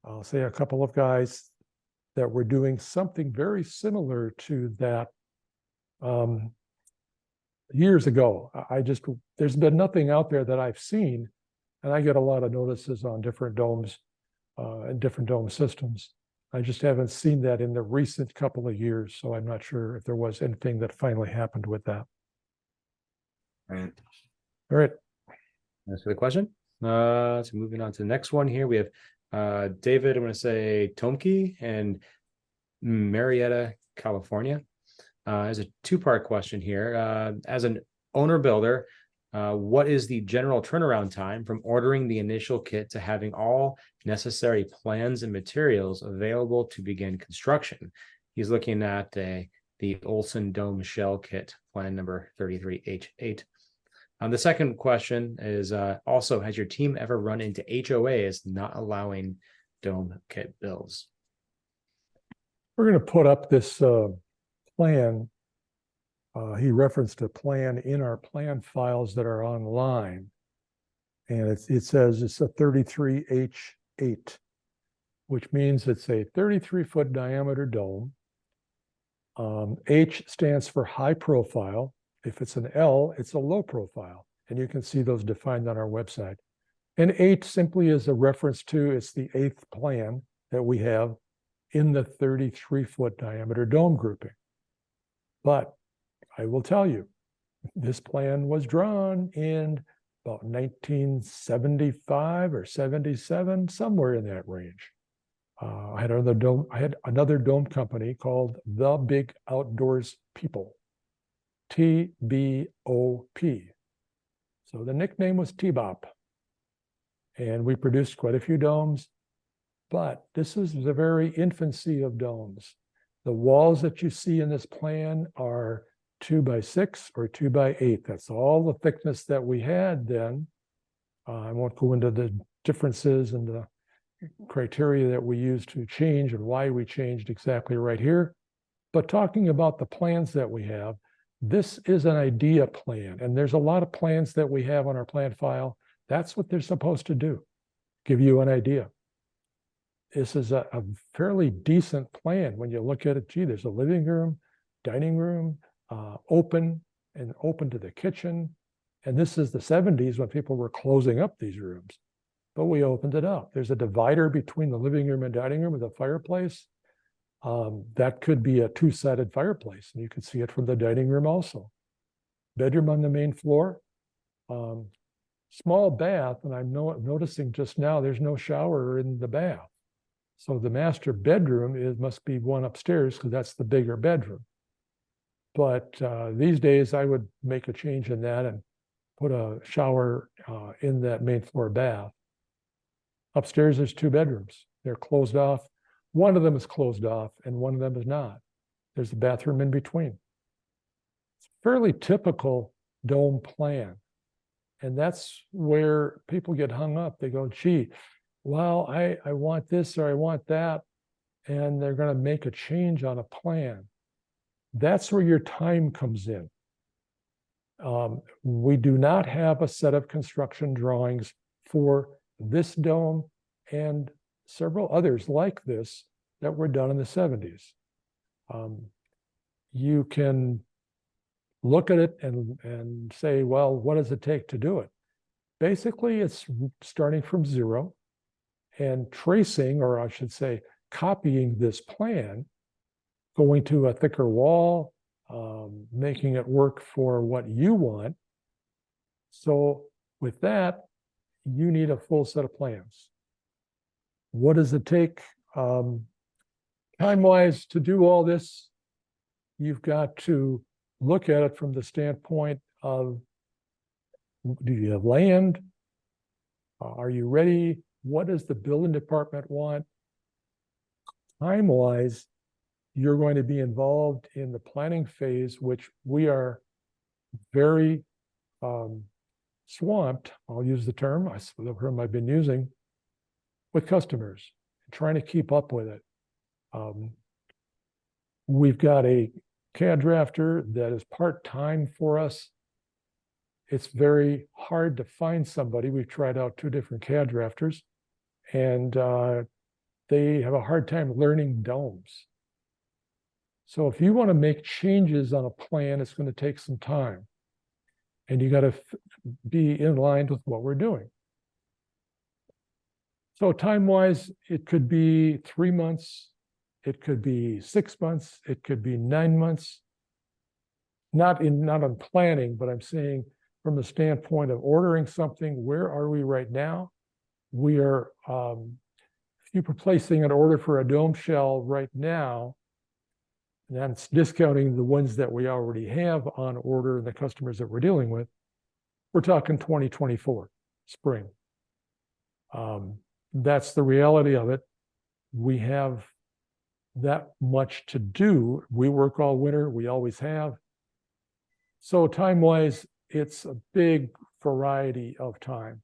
I'll say, a couple of guys that were doing something very similar to that years ago. There's been nothing out there that I've seen, and I get a lot of notices on different domes and different dome systems. I just haven't seen that in the recent couple of years, so I'm not sure if there was anything that finally happened with that.
Right.
All right.
Thanks for the question. So moving on to the next one here, we have David, I'm going to say Tomke and Marietta, California. As a two-part question here. As an owner builder, what is the general turnaround time from ordering the initial kit to having all necessary plans and materials available to begin construction? He's looking at the Olson Dome Shell Kit, plan number 33H8. The second question is also, has your team ever run into HOAs not allowing dome kit builds?
We're going to put up this plan. He referenced a plan in our plan files that are online. And it says it's a 33H8, which means it's a 33-foot diameter dome. H stands for high profile. If it's an L, it's a low profile. And you can see those defined on our website. And 8 simply is a reference to, it's the 8th plan that we have in the 33-foot diameter dome grouping. But I will tell you, this plan was drawn in about 1975 or 77, somewhere in that range. I had another dome company called The Big Outdoors People, TBOP. So the nickname was T-Bop. And we produced quite a few domes, but this is the very infancy of domes. The walls that you see in this plan are 2x6 or 2x8. That's all the thickness that we had then. I won't go into the differences and the criteria that we used to change and why we changed exactly right here. But talking about the plans that we have, this is an idea plan. And there's a lot of plans that we have on our plan file. That's what they're supposed to do, give you an idea. This is a fairly decent plan. When you look at it, gee, there's a living room, dining room, open to the kitchen. And this is the 70s when people were closing up these rooms, but we opened it up. There's a divider between the living room and dining room with a fireplace. That could be a two-sided fireplace, and you can see it from the dining room also. Bedroom on the main floor. Small bath, and I'm noticing just now there's no shower in the bath. So the master bedroom must be one upstairs because that's the bigger bedroom. But these days I would make a change in that and put a shower in that main floor bath. Upstairs there's 2 bedrooms. They're closed off. One of them is closed off and one of them is not. There's a bathroom in between. It's a fairly typical dome plan. And that's where people get hung up. They go, gee, well, I want this or I want that. And they're going to make a change on a plan. That's where your time comes in. We do not have a set of construction drawings for this dome and several others like this that were done in the 70s. You can look at it and say, well, what does it take to do it? Basically, it's starting from zero and tracing, or I should say, copying this plan, going to a thicker wall, making it work for what you want. So with that, you need a full set of plans. What does it take time-wise to do all this? You've got to look at it from the standpoint of, do you have land? Are you ready? What does the building department want? Time-wise, you're going to be involved in the planning phase, which we are very swamped, I'll use the term, the term I've been using, with customers, trying to keep up with it. We've got a CAD drafter that is part-time for us. It's very hard to find somebody. We've tried out 2 different CAD drafters, and they have a hard time learning domes. So if you want to make changes on a plan, it's going to take some time. And you got to be in line with what we're doing. So time-wise, it could be 3 months, it could be 6 months, it could be 9 months. Not on planning, but I'm saying from the standpoint of ordering something, where are we right now? We are, if you're placing an order for a dome shell right now, and that's discounting the ones that we already have on order and the customers that we're dealing with, we're talking 2024 spring. That's the reality of it. We have that much to do. We work all winter, we always have. So time-wise, it's a big variety of time.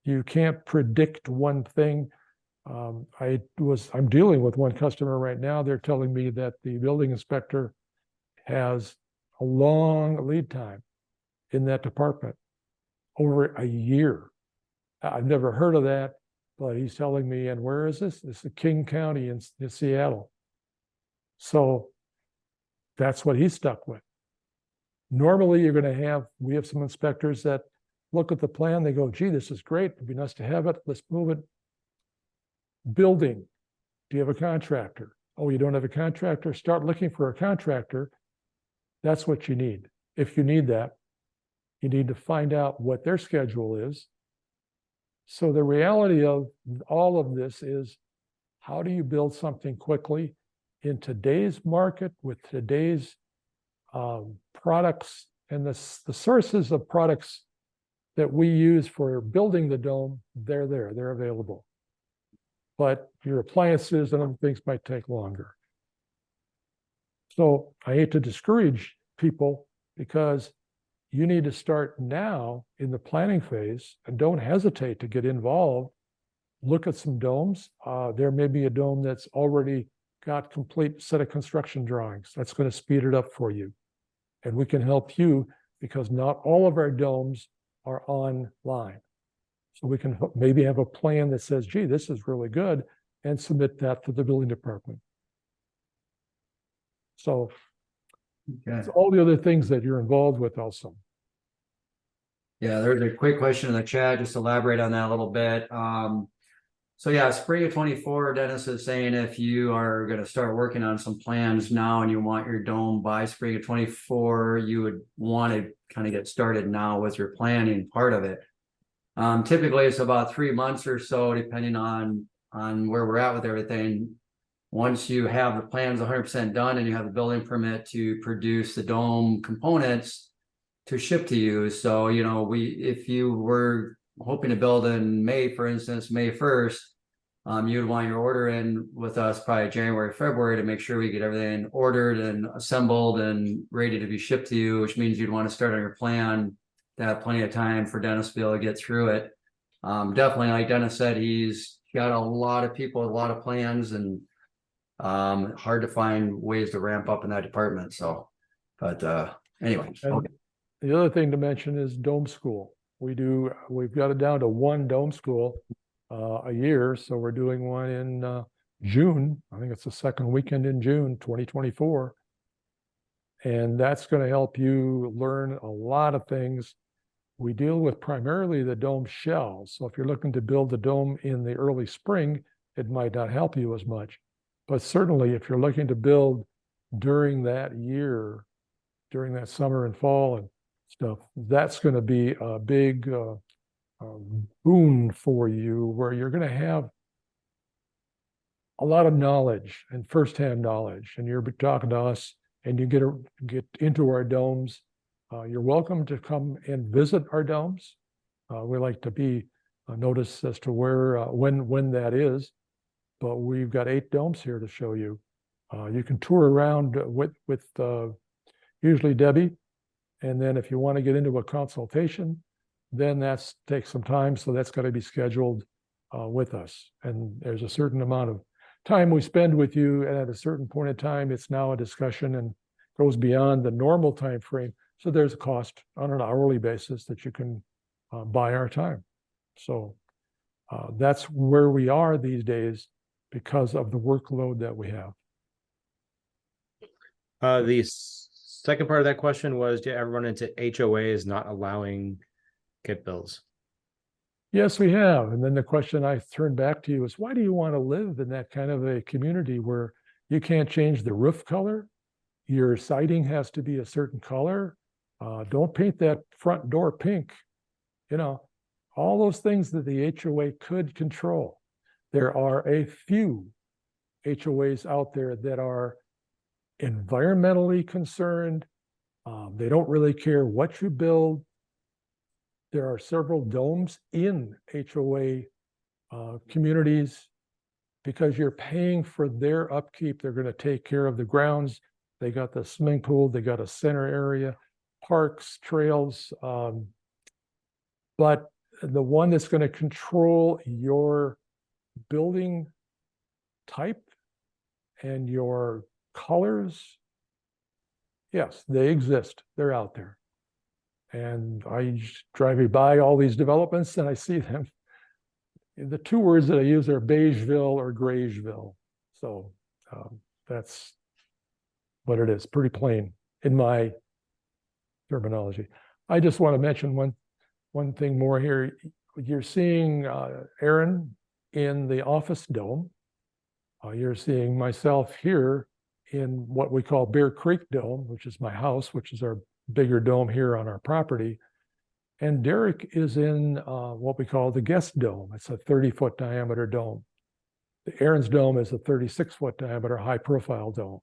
You can't predict one thing. I'm dealing with one customer right now. They're telling me that the building inspector has a long lead time in that department, over a year. I've never heard of that, but he's telling me, and where is this? This is King County in Seattle. So that's what he's stuck with. Normally, you're going to we have some inspectors that look at the plan, they go, gee, this is great, it'd be nice to have it, let's move it. Building, do you have a contractor? Oh, you don't have a contractor? Start looking for a contractor. That's what you need. If you need that, you need to find out what their schedule is. So the reality of all of this is, how do you build something quickly in today's market with today's products and the sources of products that we use for building the dome? They're there, they're available. But your appliances and other things might take longer. So I hate to discourage people, because you need to start now in the planning phase, and don't hesitate to get involved. Look at some domes. There may be a dome that's already got complete set of construction drawings. That's going to speed it up for you. And we can help you, because not all of our domes are online. So we can maybe have a plan that says, gee, this is really good, and submit that to the building department. So it's all the other things that you're involved with also.
Yeah, there's a quick question in the chat, just elaborate on that a little bit. So yeah, spring of 24, Dennis is saying if you are going to start working on some plans now and you want your dome by spring of 24, you would want to kind of get started now with your planning part of it. Typically it's about 3 months or so, depending on where we're at with everything. Once you have the plans 100% done and you have the building permit to produce the dome components to ship to you. So, you know, if you were hoping to build in May, for instance, May 1st, you'd want your order in with us probably January, February, to make sure we get everything ordered and assembled and ready to be shipped to you, which means you'd want to start on your plan to have plenty of time for Dennis to be able to get through it. Definitely, like Dennis said, he's got a lot of people, a lot of plans, and hard to find ways to ramp up in that department. So, but anyway.
Okay. The other thing to mention is dome school. We've got it down to 1 dome school a year. So we're doing one in June. I think it's the second weekend in June, 2024. And that's going to help you learn a lot of things We deal with primarily the dome shell. So if you're looking to build a dome in the early spring, it might not help you as much. But certainly if you're looking to build during that year, during that summer and fall and stuff, that's going to be a big boon for you, where you're going to have a lot of knowledge and firsthand knowledge, and you're talking to us and you get into our domes. You're welcome to come and visit our domes. We like to be noticed as to where, when that is, but we've got 8 domes here to show you. You can tour around with usually Debbie, and then if you want to get into a consultation, then that's takes some time, so that's got to be scheduled with us. And there's a certain amount of time we spend with you, and at a certain point in time, it's now a discussion and goes beyond the normal time frame. So there's a cost on an hourly basis that you can buy our time. So that's where we are these days because of the workload that we have.
The second part of that question was, do you ever run into HOAs not allowing kit bills?
Yes, we have. And then the question I turn back to you is, why do you want to live in that kind of a community where you can't change the roof color? Your siding has to be a certain color. Don't paint that front door pink. You know, all those things that the HOA could control. There are a few HOAs out there that are environmentally concerned. They don't really care what you build. There are several domes in HOA communities because you're paying for their upkeep. They're going to take care of the grounds. They got the swimming pool. They got a center area, parks, trails. But the one that's going to control your building type and your colors, yes, they exist. They're out there. And I driving by all these developments and I see them. The 2 words that I use are Beigeville or Grayville. So that's what it is, pretty plain in my terminology. I just want to mention one thing more here. You're seeing Aaron in the office dome. You're seeing myself here in what we call Bear Creek Dome, which is my house, which is our bigger dome here on our property. And Derek is in what we call the guest dome. It's a 30-foot diameter dome. The Aaron's dome is a 36-foot diameter high profile dome.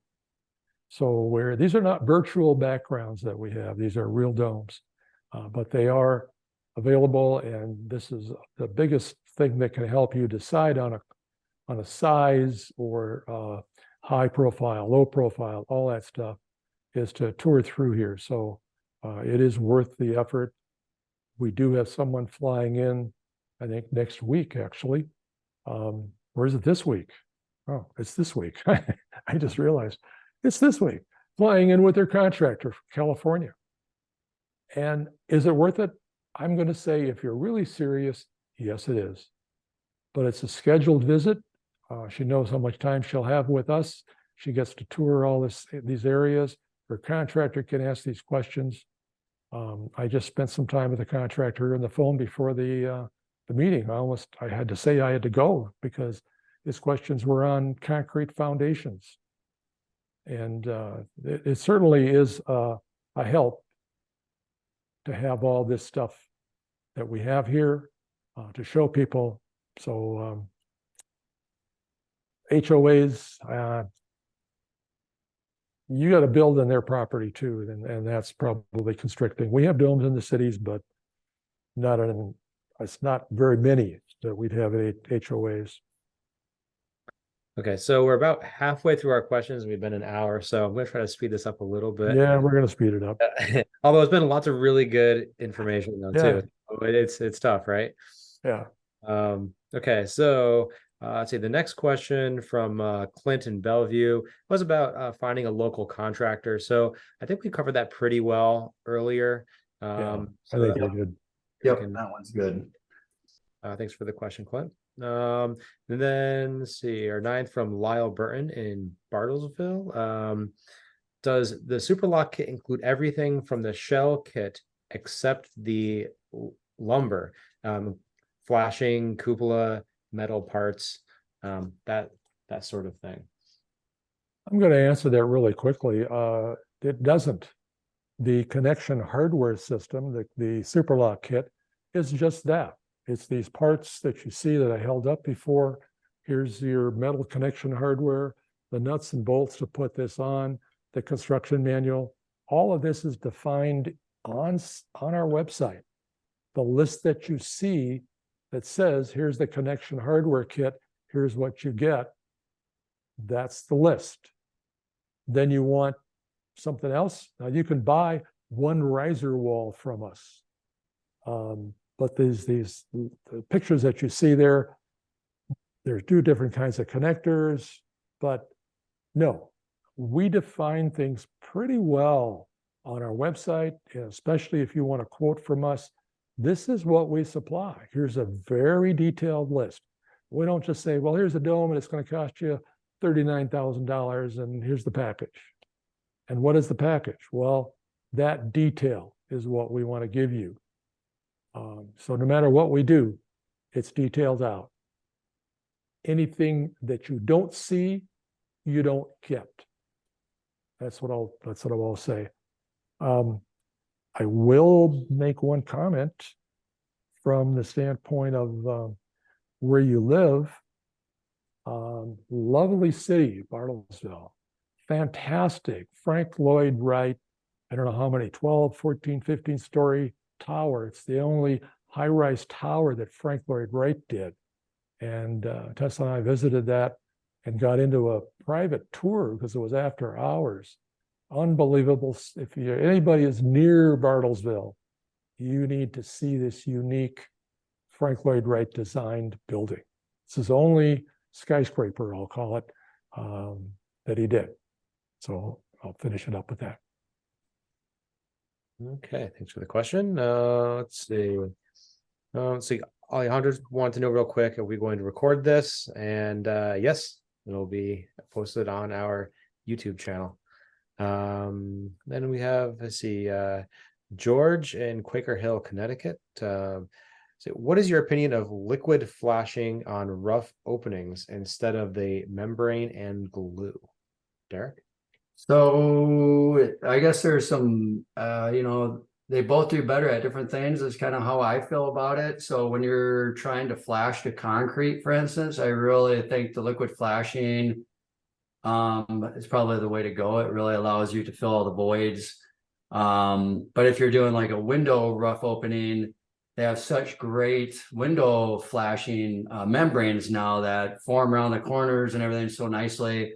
So these are not virtual backgrounds that we have. These are real domes, but they are available. And this is the biggest thing that can help you decide on a size or high profile, low profile, all that stuff, is to tour through here. So it is worth the effort. We do have someone flying in, I think next week, actually. Or is it this week? Oh, it's this week. I just realized it's this week, flying in with their contractor from California. And is it worth it? I'm going to say, if you're really serious, yes, it is. But it's a scheduled visit. She knows how much time she'll have with us. She gets to tour all these areas. Her contractor can ask these questions. I just spent some time with the contractor on the phone before the meeting. I had to say I had to go because his questions were on concrete foundations. And it certainly is a help to have all this stuff that we have here to show people. So HOAs, you got to build in their property too, and that's probably constricting. We have domes in the cities, but it's not very many that we'd have HOAs.
Okay, so we're about halfway through our questions. We've been an hour, so I'm going to try to speed this up a little bit.
Yeah, we're going to speed it up.
Although it's been lots of really good information though,
Yeah.
too. It's tough, right?
Yeah.
Okay, so let's see. The next question from Clint in Bellevue was about finding a local contractor. So I think we covered that pretty well earlier.
I
So
think you're good.
Yep, that one's good.
thanks for the question, Clint. And then let's see, our 9th from Lyle Burton in Bartlesville. Does the Superlock kit include everything from the shell kit except the lumber, flashing, cupola, metal parts, that sort of thing.
I'm going to answer that really quickly. It doesn't. The connection hardware system, the SuperLock kit, is just that. It's these parts that you see that I held up before. Here's your metal connection hardware, the nuts and bolts to put this on, the construction manual. All of this is defined on our website. The list that you see that says, here's the connection hardware kit, here's what you get. That's the list. Then you want something else. Now you can buy one riser wall from us. But these the pictures that you see there, there's 2 different kinds of connectors, but no, we define things pretty well on our website, especially if you want a quote from us. This is what we supply. Here's a very detailed list. We don't just say, well, here's a dome and it's going to cost you $39,000 and here's the package. And what is the package? Well, that detail is what we want to give you. So no matter what we do, it's detailed out. Anything that you don't see, you don't get. That's what I'll say. I will make one comment from the standpoint of where you live. Lovely city, Bartlesville. Fantastic. Frank Lloyd Wright, I don't know how many, 12, 14, 15 story tower. It's the only high-rise tower that Frank Lloyd Wright did. And Tessa and I visited that and got into a private tour because it was after hours. Unbelievable. If anybody is near Bartlesville, you need to see this unique Frank Lloyd Wright designed building. It's his only skyscraper, I'll call it, that he did. So I'll finish it up with that.
Okay, thanks for the question. Let's see. Alejandro wanted to know real quick, are we going to record this? And yes, it'll be posted on our YouTube channel. Then we have, let's see, George in Quaker Hill, Connecticut. So what is your opinion of liquid flashing on rough openings instead of the membrane and glue? Derek?
So I guess there's some, they both do better at different things. Is kind of how I feel about it. So when you're trying to flash to concrete, for instance, I really think the liquid flashing is probably the way to go. It really allows you to fill all the voids. But if you're doing like a window rough opening, they have such great window flashing membranes now that form around the corners and everything so nicely.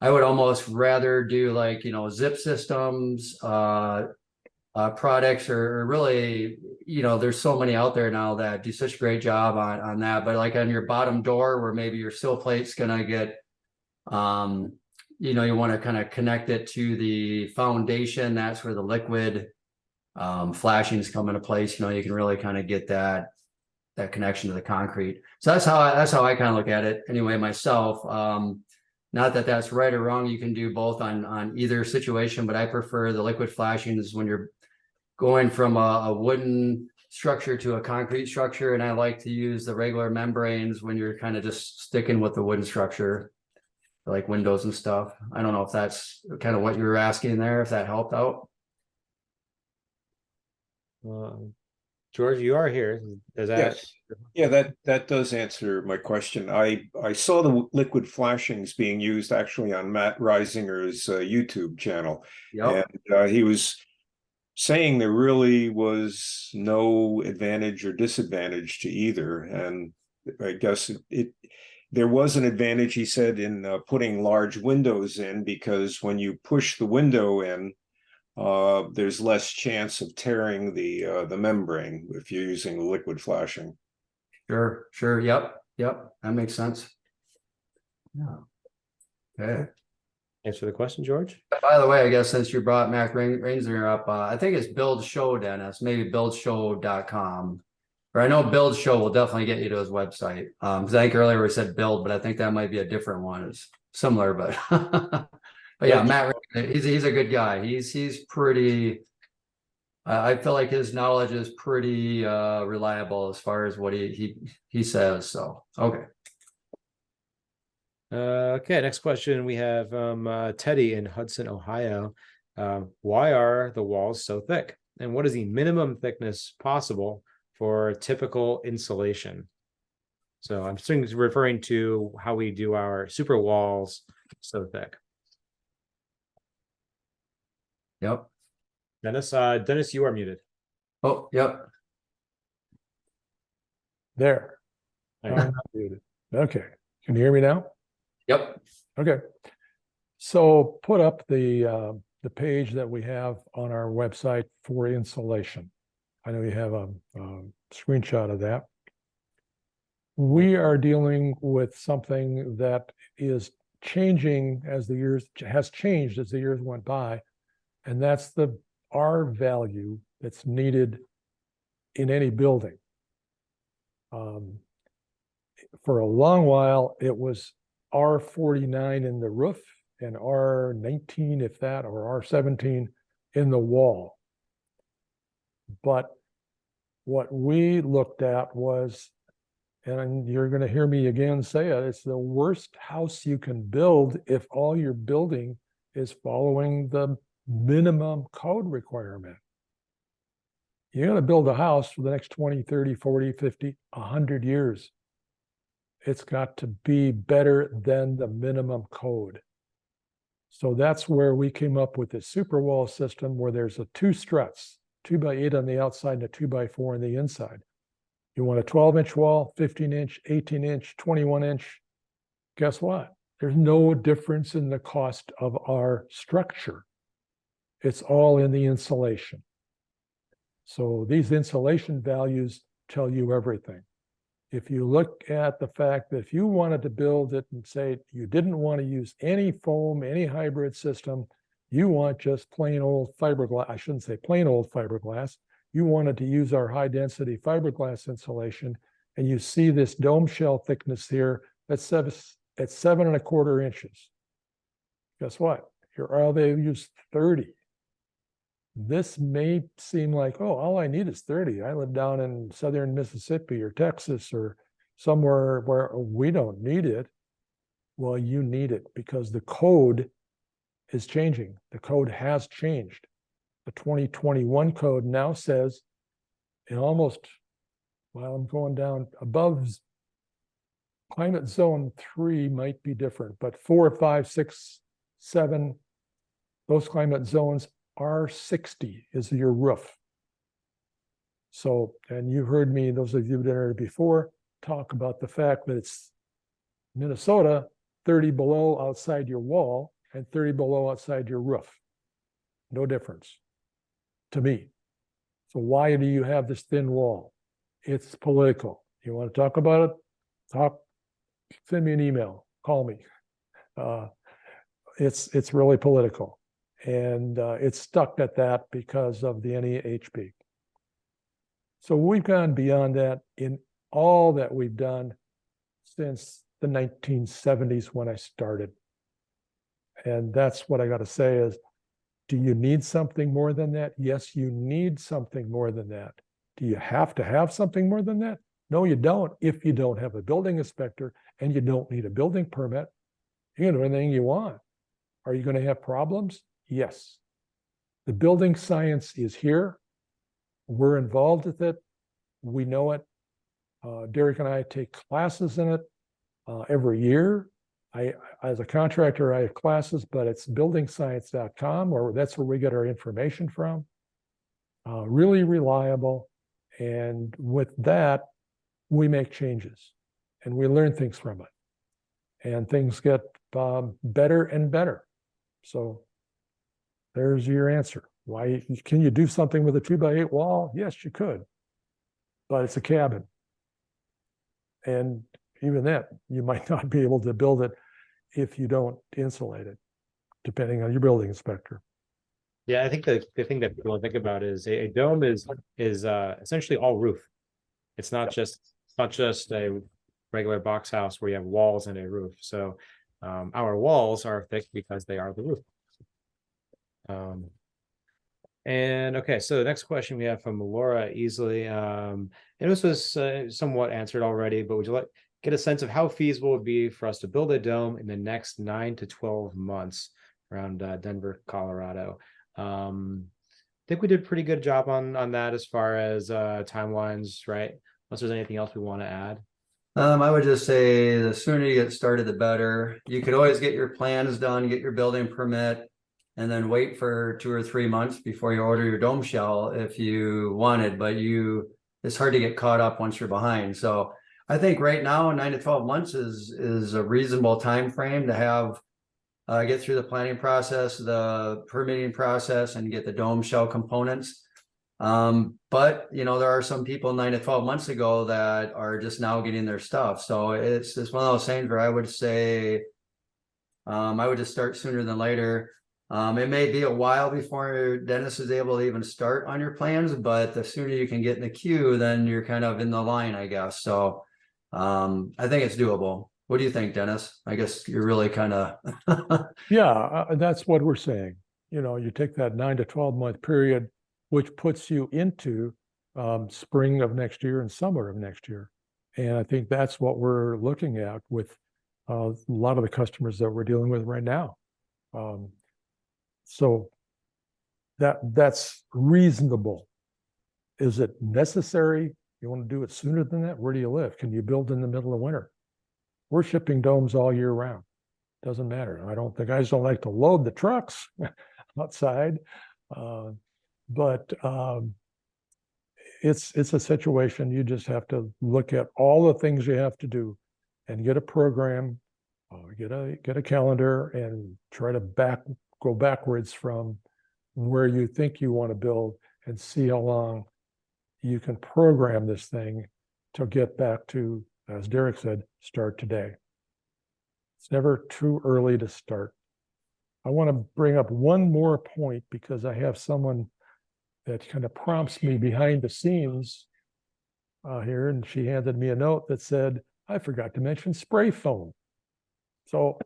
I would almost rather do like, zip systems, products, or really, there's so many out there now that do such a great job on that. But like on your bottom door where maybe your sill plate's gonna get, you want to kind of connect it to the foundation. That's where the liquid flashings come into place. You can really kind of get that connection to the concrete. So that's how I kind of look at it anyway myself. Not that that's right or wrong. You can do both on either situation, but I prefer the liquid flashings when you're going from a wooden structure to a concrete structure. And I like to use the regular membranes when you're kind of just sticking with the wooden structure, like windows and stuff. I don't know if that's kind of what you were asking there, if that helped out.
George, you are here. Does that?
Yes. Yeah, that does answer my question. I saw the liquid flashings being used actually on Matt Reisinger's YouTube channel.
Yep.
And he was saying there really was no advantage or disadvantage to either. And I guess there was an advantage, he said, in putting large windows in, because when you push the window in, there's less chance of tearing the membrane if you're using the liquid flashing.
Sure. Yep. That makes sense. Yeah. Okay.
Answer the question, George.
By the way, I guess since you brought Mac Rainsner up, I think it's Build Show, Dennis, maybe buildshow.com. Or I know Build Show will definitely get you to his website. Because I think earlier we said Build, but I think that might be a different one. It's similar, but but yeah, Matt, he's a good guy. He's pretty I feel like his knowledge is pretty reliable as far as what he says. So okay.
Okay, next question we have Teddy in Hudson, Ohio. Why are the walls so thick? And what is the minimum thickness possible for typical insulation? So I'm assuming it's referring to how we do our super walls so thick.
Yep.
Dennis, you are muted.
Oh, yep.
There.
There you go.
I'm not muted. Okay, can you hear me now?
Yep.
Okay. So put up the page that we have on our website for insulation. I know you have a screenshot of that. We are dealing with something that is changing as the years has changed as the years went by, and that's the R value that's needed in any building. For a long while, it was R49 in the roof and R19, if that, or R17 in the wall. But what we looked at was, and you're going to hear me again say it, it's the worst house you can build if all you're building is following the minimum code requirement. You're going to build a house for the next 20, 30, 40, 50, 100 years. It's got to be better than the minimum code. So that's where we came up with this super wall system where there's a 2 struts, 2x8 on the outside and a 2x4 on the inside. You want a 12-inch wall, 15-inch, 18-inch, 21-inch. Guess what? There's no difference in the cost of our structure. It's all in the insulation. So these insulation values tell you everything. If you look at the fact that if you wanted to build it and say you didn't want to use any foam, any hybrid system, you want just plain old fiberglass, I shouldn't say plain old fiberglass, you wanted to use our high density fiberglass insulation, and you see this dome shell thickness here at 7.25 inches. Guess what? Here are they use 30. This may seem like, oh, all I need is 30. I live down in southern Mississippi or Texas or somewhere where we don't need it. Well, you need it because the code is changing. The code has changed. The 2021 code now says in almost, well, I'm going down above climate zone 3 might be different, but 4, 5, 6, 7, those climate zones R60 is your roof. So, and you heard me, those of you that are before, talk about the fact that it's Minnesota, 30 below outside your wall and 30 below outside your roof. No difference to me. So why do you have this thin wall? It's political. You want to talk about it? Send me an email, call me. It's really political. And it's stuck at that because of the NEHB. So we've gone beyond that in all that we've done since the 1970s when I started. And that's what I got to say is, do you need something more than that? Yes, you need something more than that. Do you have to have something more than that? No, you don't. If you don't have a building inspector and you don't need a building permit, you can do anything you want. Are you going to have problems? Yes. The building science is here. We're involved with it. We know it. Derek and I take classes in it every year. As a contractor, I have classes, but it's buildingscience.com, or that's where we get our information from. Really reliable. And with that, we make changes and we learn things from it. And things get better and better. So there's your answer. Why can you do something with a 2x8 wall? Yes, you could, but it's a cabin. And even that, you might not be able to build it if you don't insulate it, depending on your building inspector.
Yeah, I think the thing that people think about is a dome is essentially all roof. It's not just a regular box house where you have walls and a roof. So our walls are thick because they are the roof. And okay, so the next question we have from Laura Easley. And this was somewhat answered already, but would you like get a sense of how feasible it would be for us to build a dome in the next 9 to 12 months around Denver, Colorado? I think we did a pretty good job on that as far as timelines, right? Unless there's anything else we want to add.
I would just say the sooner you get started, the better. You could always get your plans done, get your building permit, and then wait for 2 or 3 months before you order your dome shell if you wanted, but it's hard to get caught up once you're behind. So I think right now 9 to 12 months is a reasonable time frame to have get through the planning process, the permitting process, and get the dome shell components. But you know, there are some people 9 to 12 months ago that are just now getting their stuff. So it's one of those things where I would say I would just start sooner than later. It may be a while before Dennis is able to even start on your plans, but the sooner you can get in the queue, then you're kind of in the line, I guess. So I think it's doable. What do you think, Dennis? I guess you're really kind of
Yeah, that's what we're saying. You know, you take that 9 to 12 month period, which puts you into spring of next year and summer of next year. And I think that's what we're looking at with a lot of the customers that we're dealing with right now. So that's reasonable. Is it necessary? You want to do it sooner than that? Where do you live? Can you build in the middle of winter? We're shipping domes all year round. Doesn't matter. The guys don't like to load the trucks outside. But it's a situation you just have to look at all the things you have to do and get a program, get a calendar, and try to go backwards from where you think you want to build and see how long you can program this thing to get back to, as Derek said, start today. It's never too early to start. I want to bring up one more point because I have someone that kind of prompts me behind the scenes here, and she handed me a note that said, I forgot to mention spray foam. So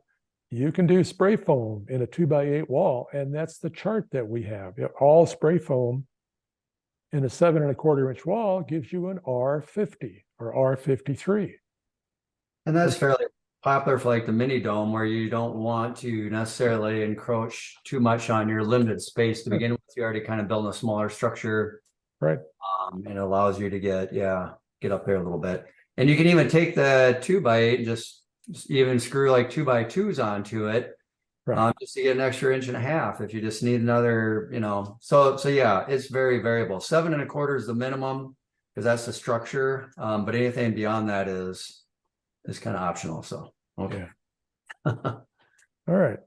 you can do spray foam in a 2x8 wall, and that's the chart that we have. All spray foam in a 7¼ inch wall gives you an R50 or R53.
and that's fairly popular for like the mini dome, where you don't want to necessarily encroach too much on your limited space to begin with. You already kind of build a smaller structure,
Right.
and it allows you to get up there a little bit. And you can even take the 2x8 and just even screw like 2x2s onto it,
Right.
just to get an extra 1.5 inches if you just need another, you know. So yeah, it's very variable. 7¼ is the minimum because that's the structure, but anything beyond that is kind of optional. So okay.
All right.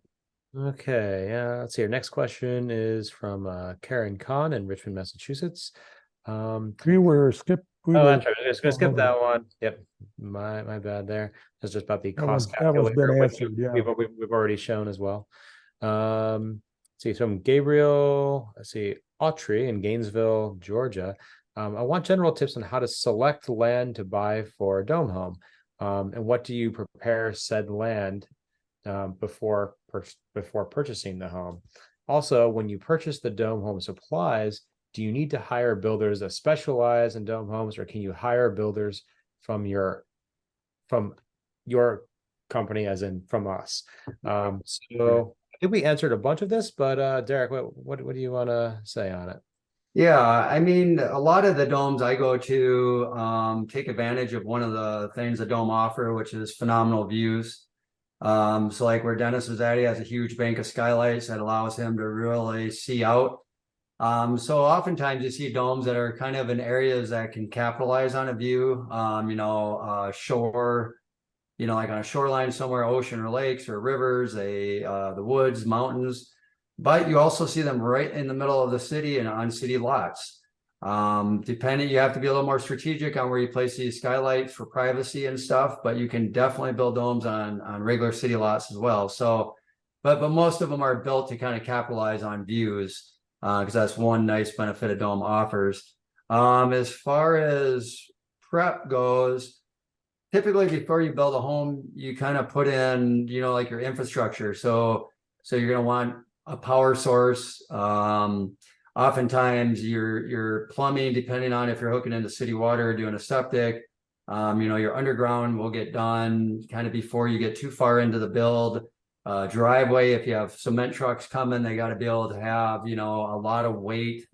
Okay, let's see. Our next question is from Karen Kahn in Richmond, Massachusetts.
We were skipped.
That's right. I was gonna skip that one. Yep, my bad there. It's just about the cost
That one's been
calculator, which
answered. Yeah.
we've already shown as well. Let's see, from Gabriel, let's see, Autry in Gainesville, Georgia. I want general tips on how to select land to buy for a dome home. And what do you prepare said land before purchasing the home? Also, when you purchase the dome home supplies, do you need to hire builders that specialize in dome homes, or can you hire builders from your company, as in from us? So I think we answered a bunch of this, but Derek, what do you want to say on it?
Yeah, I mean, a lot of the domes I go to take advantage of one of the things the dome offer, which is phenomenal views. So like where Dennis is at, he has a huge bank of skylights that allows him to really see out. So oftentimes you see domes that are kind of in areas that can capitalize on a view, shore, like on a shoreline somewhere, ocean or lakes or rivers, the woods, mountains. But you also see them right in the middle of the city and on city lots. Depending, you have to be a little more strategic on where you place these skylights for privacy and stuff, but you can definitely build domes on regular city lots as well. So, but most of them are built to kind of capitalize on views, because that's one nice benefit a dome offers. As far as prep goes, typically before you build a home, you kind of put in, like your infrastructure. So you're going to want a power source. oftentimes your plumbing, depending on if you're hooking into city water or doing a septic, your underground will get done kind of before you get too far into the build. Driveway, if you have cement trucks coming, they got to be able to have, a lot of weight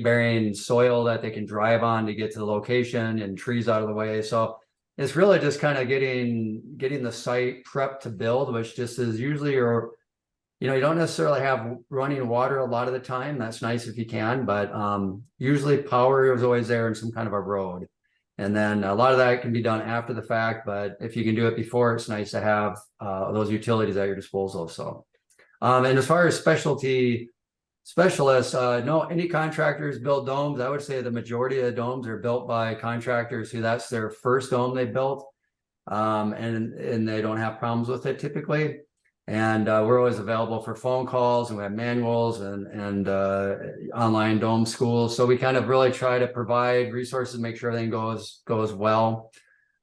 bearing soil that they can drive on to get to the location, and trees out of the way. So it's really just kind of getting the site prepped to build, which just is usually you don't necessarily have running water a lot of the time. That's nice if you can, but usually power is always there in some kind of a road. And then a lot of that can be done after the fact, but if you can do it before, it's nice to have those utilities at your disposal. So, and as far as specialty specialists, no, any contractors build domes. I would say the majority of the domes are built by contractors who that's their first dome they built, and they don't have problems with it typically. And we're always available for phone calls, and we have manuals and online dome schools. So we kind of really try to provide resources, make sure everything goes well.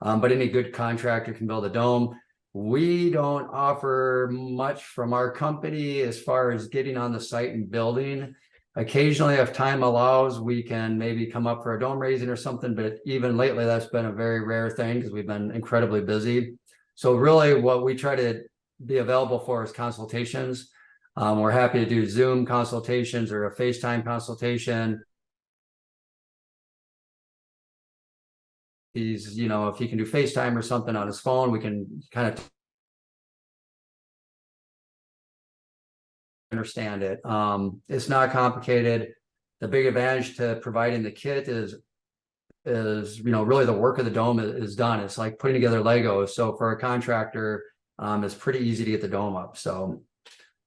But any good contractor can build a dome. We don't offer much from our company as far as getting on the site and building. Occasionally, if time allows, we can maybe come up for a dome raising or something, but even lately, that's been a very rare thing because we've been incredibly busy. So really what we try to be available for is consultations. We're happy to do Zoom consultations or a FaceTime consultation. If he can do FaceTime or something on his phone, we can kind of understand it. It's not complicated. The big advantage to providing the kit is really the work of the dome is done. It's like putting together Legos. So for a contractor, it's pretty easy to get the dome up. So,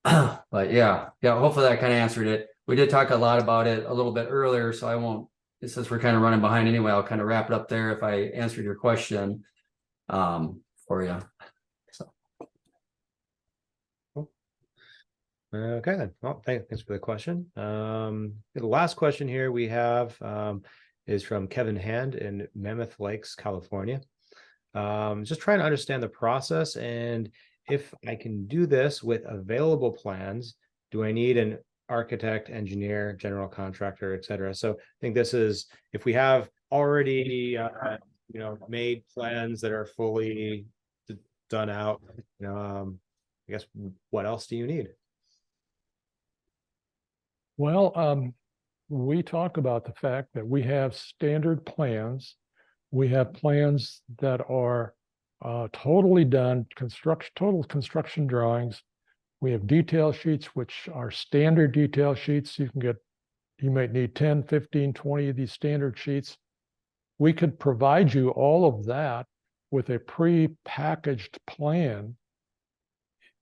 but yeah, hopefully that kind of answered it. We did talk a lot about it a little bit earlier, so I won't, since we're kind of running behind anyway, I'll kind of wrap it up there if I answered your question for you. So.
Cool. Okay then. Well, thanks for the question. The last question here we have is from Kevin Hand in Mammoth Lakes, California. Just trying to understand the process, and if I can do this with available plans, do I need an architect, engineer, general contractor, etc.? So I think this is if we have already made plans that are fully done out, I guess what else do you need?
Well, we talk about the fact that we have standard plans. We have plans that are totally done, total construction drawings. We have detail sheets, which are standard detail sheets. You might need 10, 15, 20 of these standard sheets. We could provide you all of that with a pre-packaged plan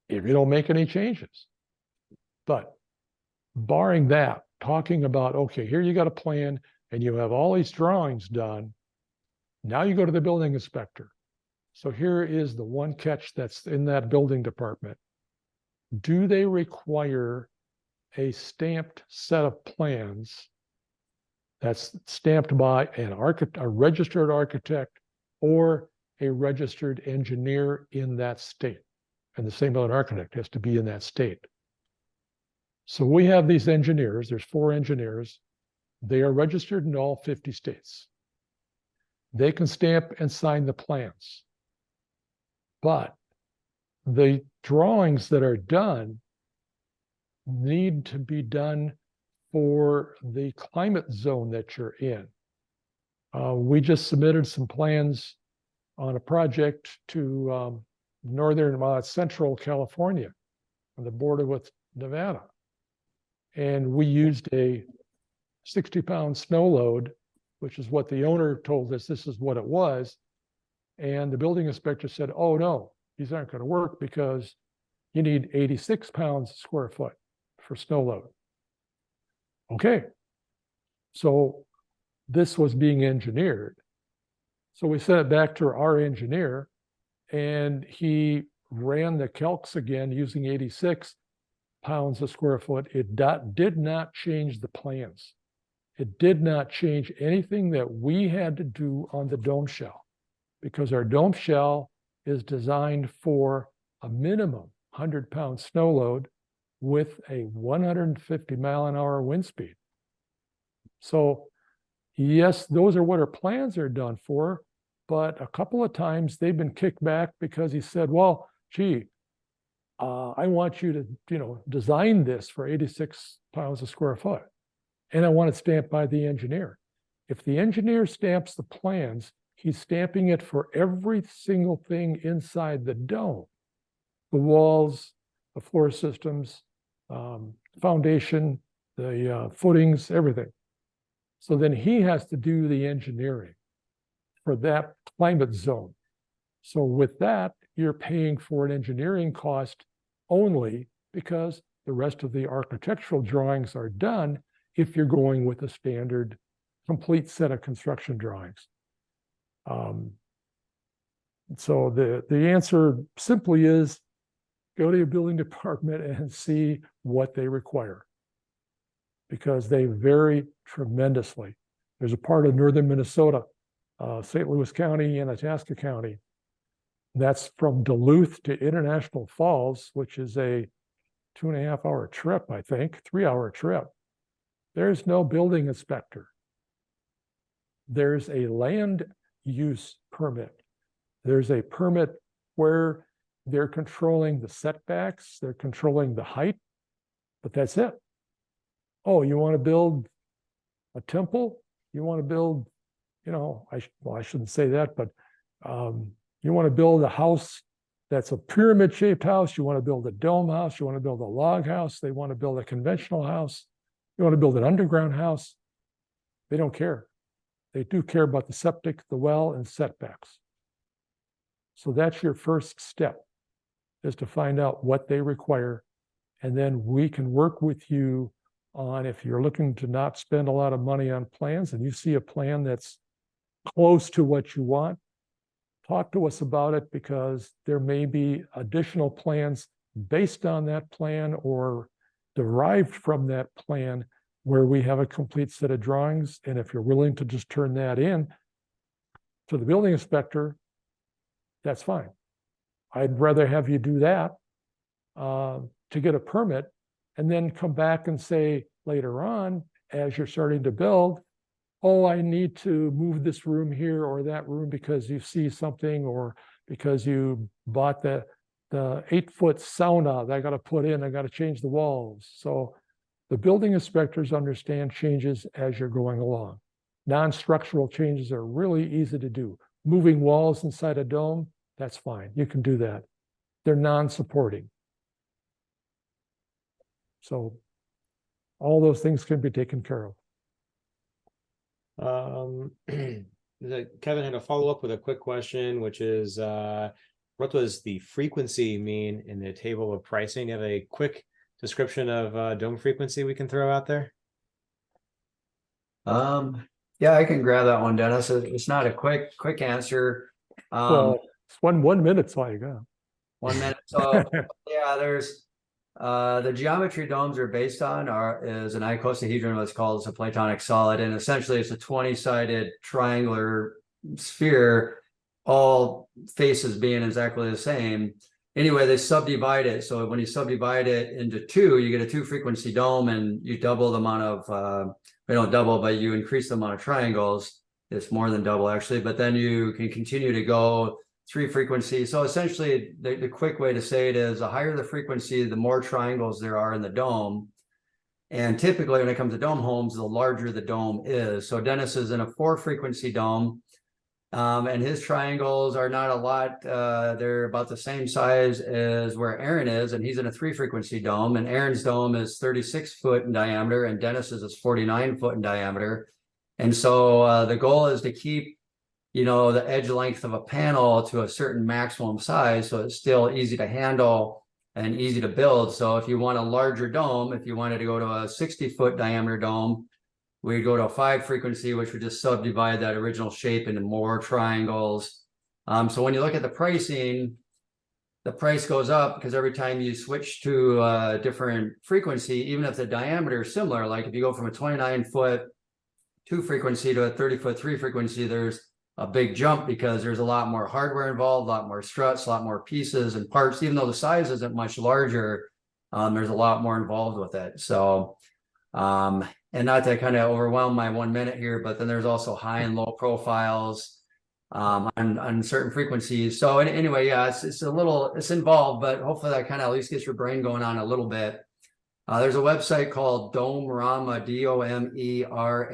if you don't make any changes. But barring that, talking about, okay, here you got a plan and you have all these drawings done. Now you go to the building inspector. So here is the one catch that's in that building department. Do they require a stamped set of plans that's stamped by a registered architect or a registered engineer in that state? And the same with an architect has to be in that state. So we have these engineers, there's 4 engineers. They are registered in all 50 states. They can stamp and sign the plans. But the drawings that are done need to be done for the climate zone that you're in. We just submitted some plans on a project to central California on the border with Nevada. And we used a 60-pound snow load, which is what the owner told us this is what it was. And the building inspector said, oh no, these aren't going to work because you need 86 pounds square foot for snow load. Okay. So this was being engineered. So we sent it back to our engineer and he ran the calcs again using 86 pounds a square foot. It did not change the plans. It did not change anything that we had to do on the dome shell, because our dome shell is designed for a minimum 100-pound snow load with a 150-mile-an-hour wind speed. So yes, those are what our plans are done for, but a couple of times they've been kicked back because he said, well, gee, I want you to, design this for 86 pounds a square foot. And I want it stamped by the engineer. If the engineer stamps the plans, he's stamping it for every single thing inside the dome. The walls, the floor systems, foundation, the footings, everything. So then he has to do the engineering for that climate zone. So with that, you're paying for an engineering cost only because the rest of the architectural drawings are done if you're going with a standard complete set of construction drawings. So the answer simply is go to your building department and see what they require, because they vary tremendously. There's a part of northern Minnesota, St. Louis County and Itasca County. That's from Duluth to International Falls, which is a 2.5-hour trip, I think, 3-hour trip. There's no building inspector. There's a land use permit. There's a permit where they're controlling the setbacks, they're controlling the height, but that's it. Oh, you want to build a temple? You want to build, I shouldn't say that, but you want to build a house that's a pyramid-shaped house, you want to build a dome house, you want to build a log house, they want to build a conventional house, you want to build an underground house. They don't care. They do care about the septic, the well, and setbacks. So that's your first step, is to find out what they require. And then we can work with you on, if you're looking to not spend a lot of money on plans and you see a plan that's close to what you want, talk to us about it, because there may be additional plans based on that plan or derived from that plan where we have a complete set of drawings. And if you're willing to just turn that in to the building inspector, that's fine. I'd rather have you do that to get a permit, and then come back and say later on, as you're starting to build, oh, I need to move this room here or that room because you see something, or because you bought the 8-foot sauna that I got to put in, I got to change the walls. So the building inspectors understand changes as you're going along. Non-structural changes are really easy to do. Moving walls inside a dome, that's fine. You can do that. They're non-supporting. So all those things can be taken care of.
Kevin had a follow-up with a quick question, which is, what does the frequency mean in the table of pricing? You have a quick description of dome frequency we can throw out there?
Yeah, I can grab that one, Dennis. It's not a quick answer.
Well, it's one minute, so you got
1 minute. So yeah, there's the geometry domes are based on is an icosahedron, what's called a platonic solid, and essentially it's a 20-sided triangular sphere, all faces being exactly the same. Anyway, they subdivide it. So when you subdivide it into two, you get a 2-frequency dome, and you double the amount of we don't double, but you increase the amount of triangles. It's more than double actually, but then you can continue to go 3 frequencies. So essentially the quick way to say it is, the higher the frequency, the more triangles there are in the dome. And typically when it comes to dome homes, the larger the dome is. So Dennis is in a 4-frequency dome, and his triangles are not a lot. They're about the same size as where Aaron is, and he's in a 3-frequency dome, and Aaron's dome is 36 foot in diameter and Dennis's is 49 foot in diameter. And so the goal is to keep the edge length of a panel to a certain maximum size, so it's still easy to handle and easy to build. So if you want a larger dome, if you wanted to go to a 60-foot diameter dome, we'd go to a 5-frequency, which would just subdivide that original shape into more triangles. So when you look at the pricing, the price goes up because every time you switch to a different frequency, even if the diameter is similar, like if you go from a 29-foot 2-frequency to a 30-foot 3-frequency, there's a big jump because there's a lot more hardware involved, a lot more struts, a lot more pieces and parts. Even though the size isn't much larger, There's a lot more involved with it. So, and not to kind of overwhelm my 1 minute here, but then there's also high and low profiles on certain frequencies. So anyway, yeah, it's a little, it's involved, but hopefully that kind of at least gets your brain going on a little bit. There's a website called Domerama, DOMERAMA,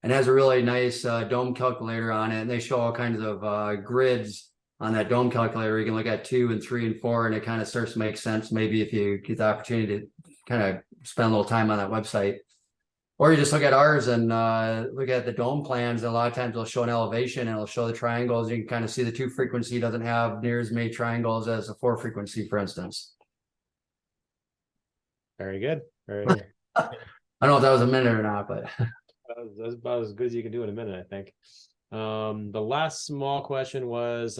and has a really nice dome calculator on it. And they show all kinds of grids on that dome calculator. You can look at 2 and 3 and 4, and it kind of starts to make sense. Maybe if you get the opportunity to kind of spend a little time on that website. Or you just look at ours and look at the dome plans. And a lot of times it'll show an elevation and it'll show the triangles. You can kind of see the 2 frequency doesn't have near as many triangles as the 4 frequency, for instance.
Very good. Very good.
I don't know if that was a minute or not, but
That's about as good as you can do in a minute, I think. The last small question was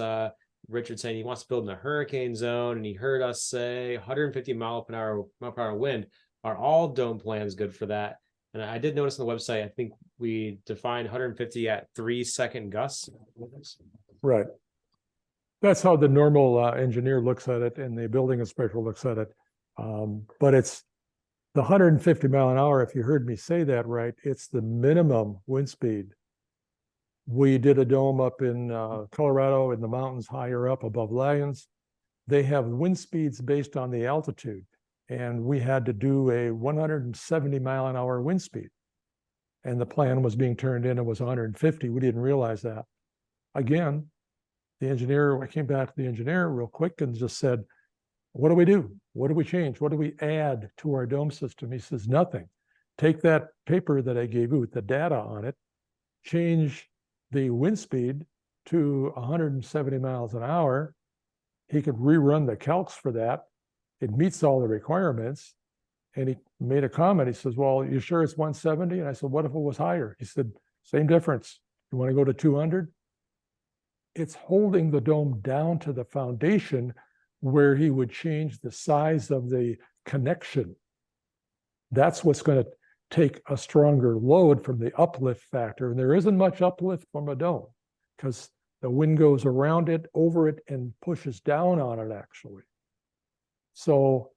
Richard saying he wants to build in a hurricane zone, and he heard us say 150 mile per hour wind. Are all dome plans good for that? And I did notice on the website, I think we defined 150 at 3-second gusts.
Right. That's how the normal engineer looks at it, and the building inspector looks at it. But it's the 150 mile an hour, if you heard me say that right, it's the minimum wind speed. We did a dome up in Colorado in the mountains higher up above Lyons. They have wind speeds based on the altitude. And we had to do a 170 mile an hour wind speed. And the plan was being turned in, it was 150. We didn't realize that. Again, the engineer, I came back to the engineer real quick and just said, what do we do? What do we change? What do we add to our dome system? He says, nothing. Take that paper that I gave you with the data on it, change the wind speed to 170 miles an hour. He could rerun the calcs for that. It meets all the requirements. And he made a comment. He says, well, you sure it's 170? And I said, what if it was higher? He said, same difference. You want to go to 200? It's holding the dome down to the foundation where he would change the size of the connection. That's what's going to take a stronger load from the uplift factor. And there isn't much uplift from a dome because the wind goes around it, over it, and pushes down on it, actually. So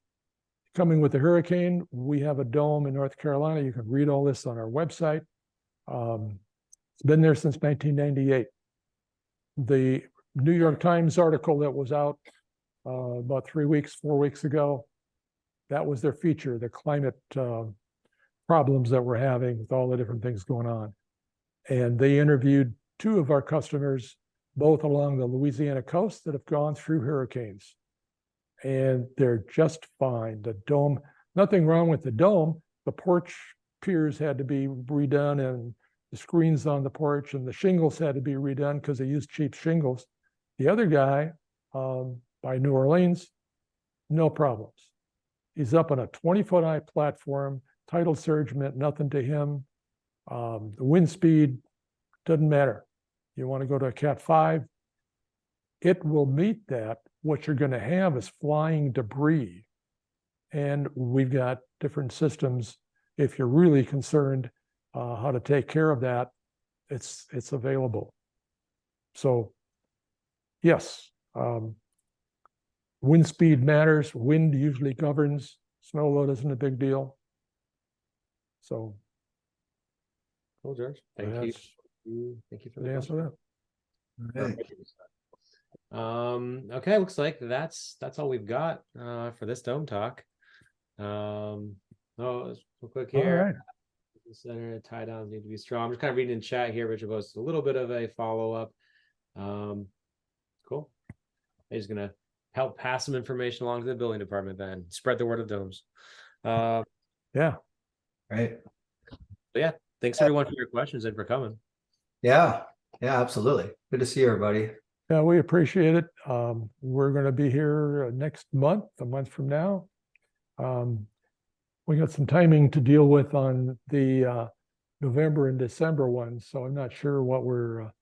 coming with the hurricane, we have a dome in North Carolina. You can read all this on our website. It's been there since 1998. The New York Times article that was out about 4 weeks ago, that was their feature, the climate problems that we're having with all the different things going on. And they interviewed 2 of our customers, both along the Louisiana coast, that have gone through hurricanes. And they're just fine. The dome, nothing wrong with the dome. The porch piers had to be redone, and the screens on the porch and the shingles had to be redone because they used cheap shingles. The other guy by New Orleans, no problems. He's up on a 20-foot high platform. Tidal surge meant nothing to him. The wind speed doesn't matter. You want to go to a Cat 5, it will meet that. What you're going to have is flying debris. And we've got different systems. If you're really concerned how to take care of that, it's available. So yes, wind speed matters. Wind usually governs. Snow load isn't a big deal. So
Cool, George. Thank you. Thank you for the
answer that.
Okay, looks like that's all we've got for this dome talk. Real quick
All
here.
right.
The center tie downs need to be strong. I'm just kind of reading in chat here. Richard goes a little bit of a follow-up. Cool. He's gonna help pass some information along to the building department, then spread the word of domes.
Yeah.
right.
But yeah, thanks everyone for your questions and for coming.
Yeah, absolutely. Good to see everybody.
Yeah, we appreciate it. We're going to be here next month, a month from now. We got some timing to deal with on the November and December ones, so I'm not sure where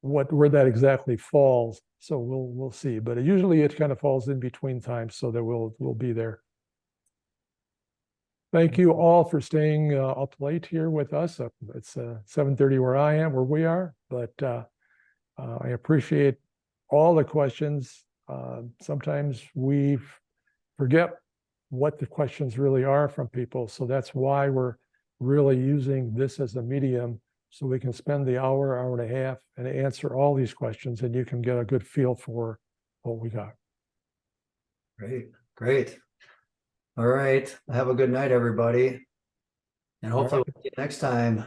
that exactly falls. So we'll see. But usually it kind of falls in between times, so that we'll be there. Thank you all for staying up late here with us. It's 7:30 where we are, but I appreciate all the questions. Sometimes we forget what the questions really are from people. So that's why we're really using this as a medium, so we can spend the hour, hour and a half and answer all these questions, and you can get a good feel for what we got.
Great, great. All right. Have a good night, everybody. And hopefully we'll see you next time.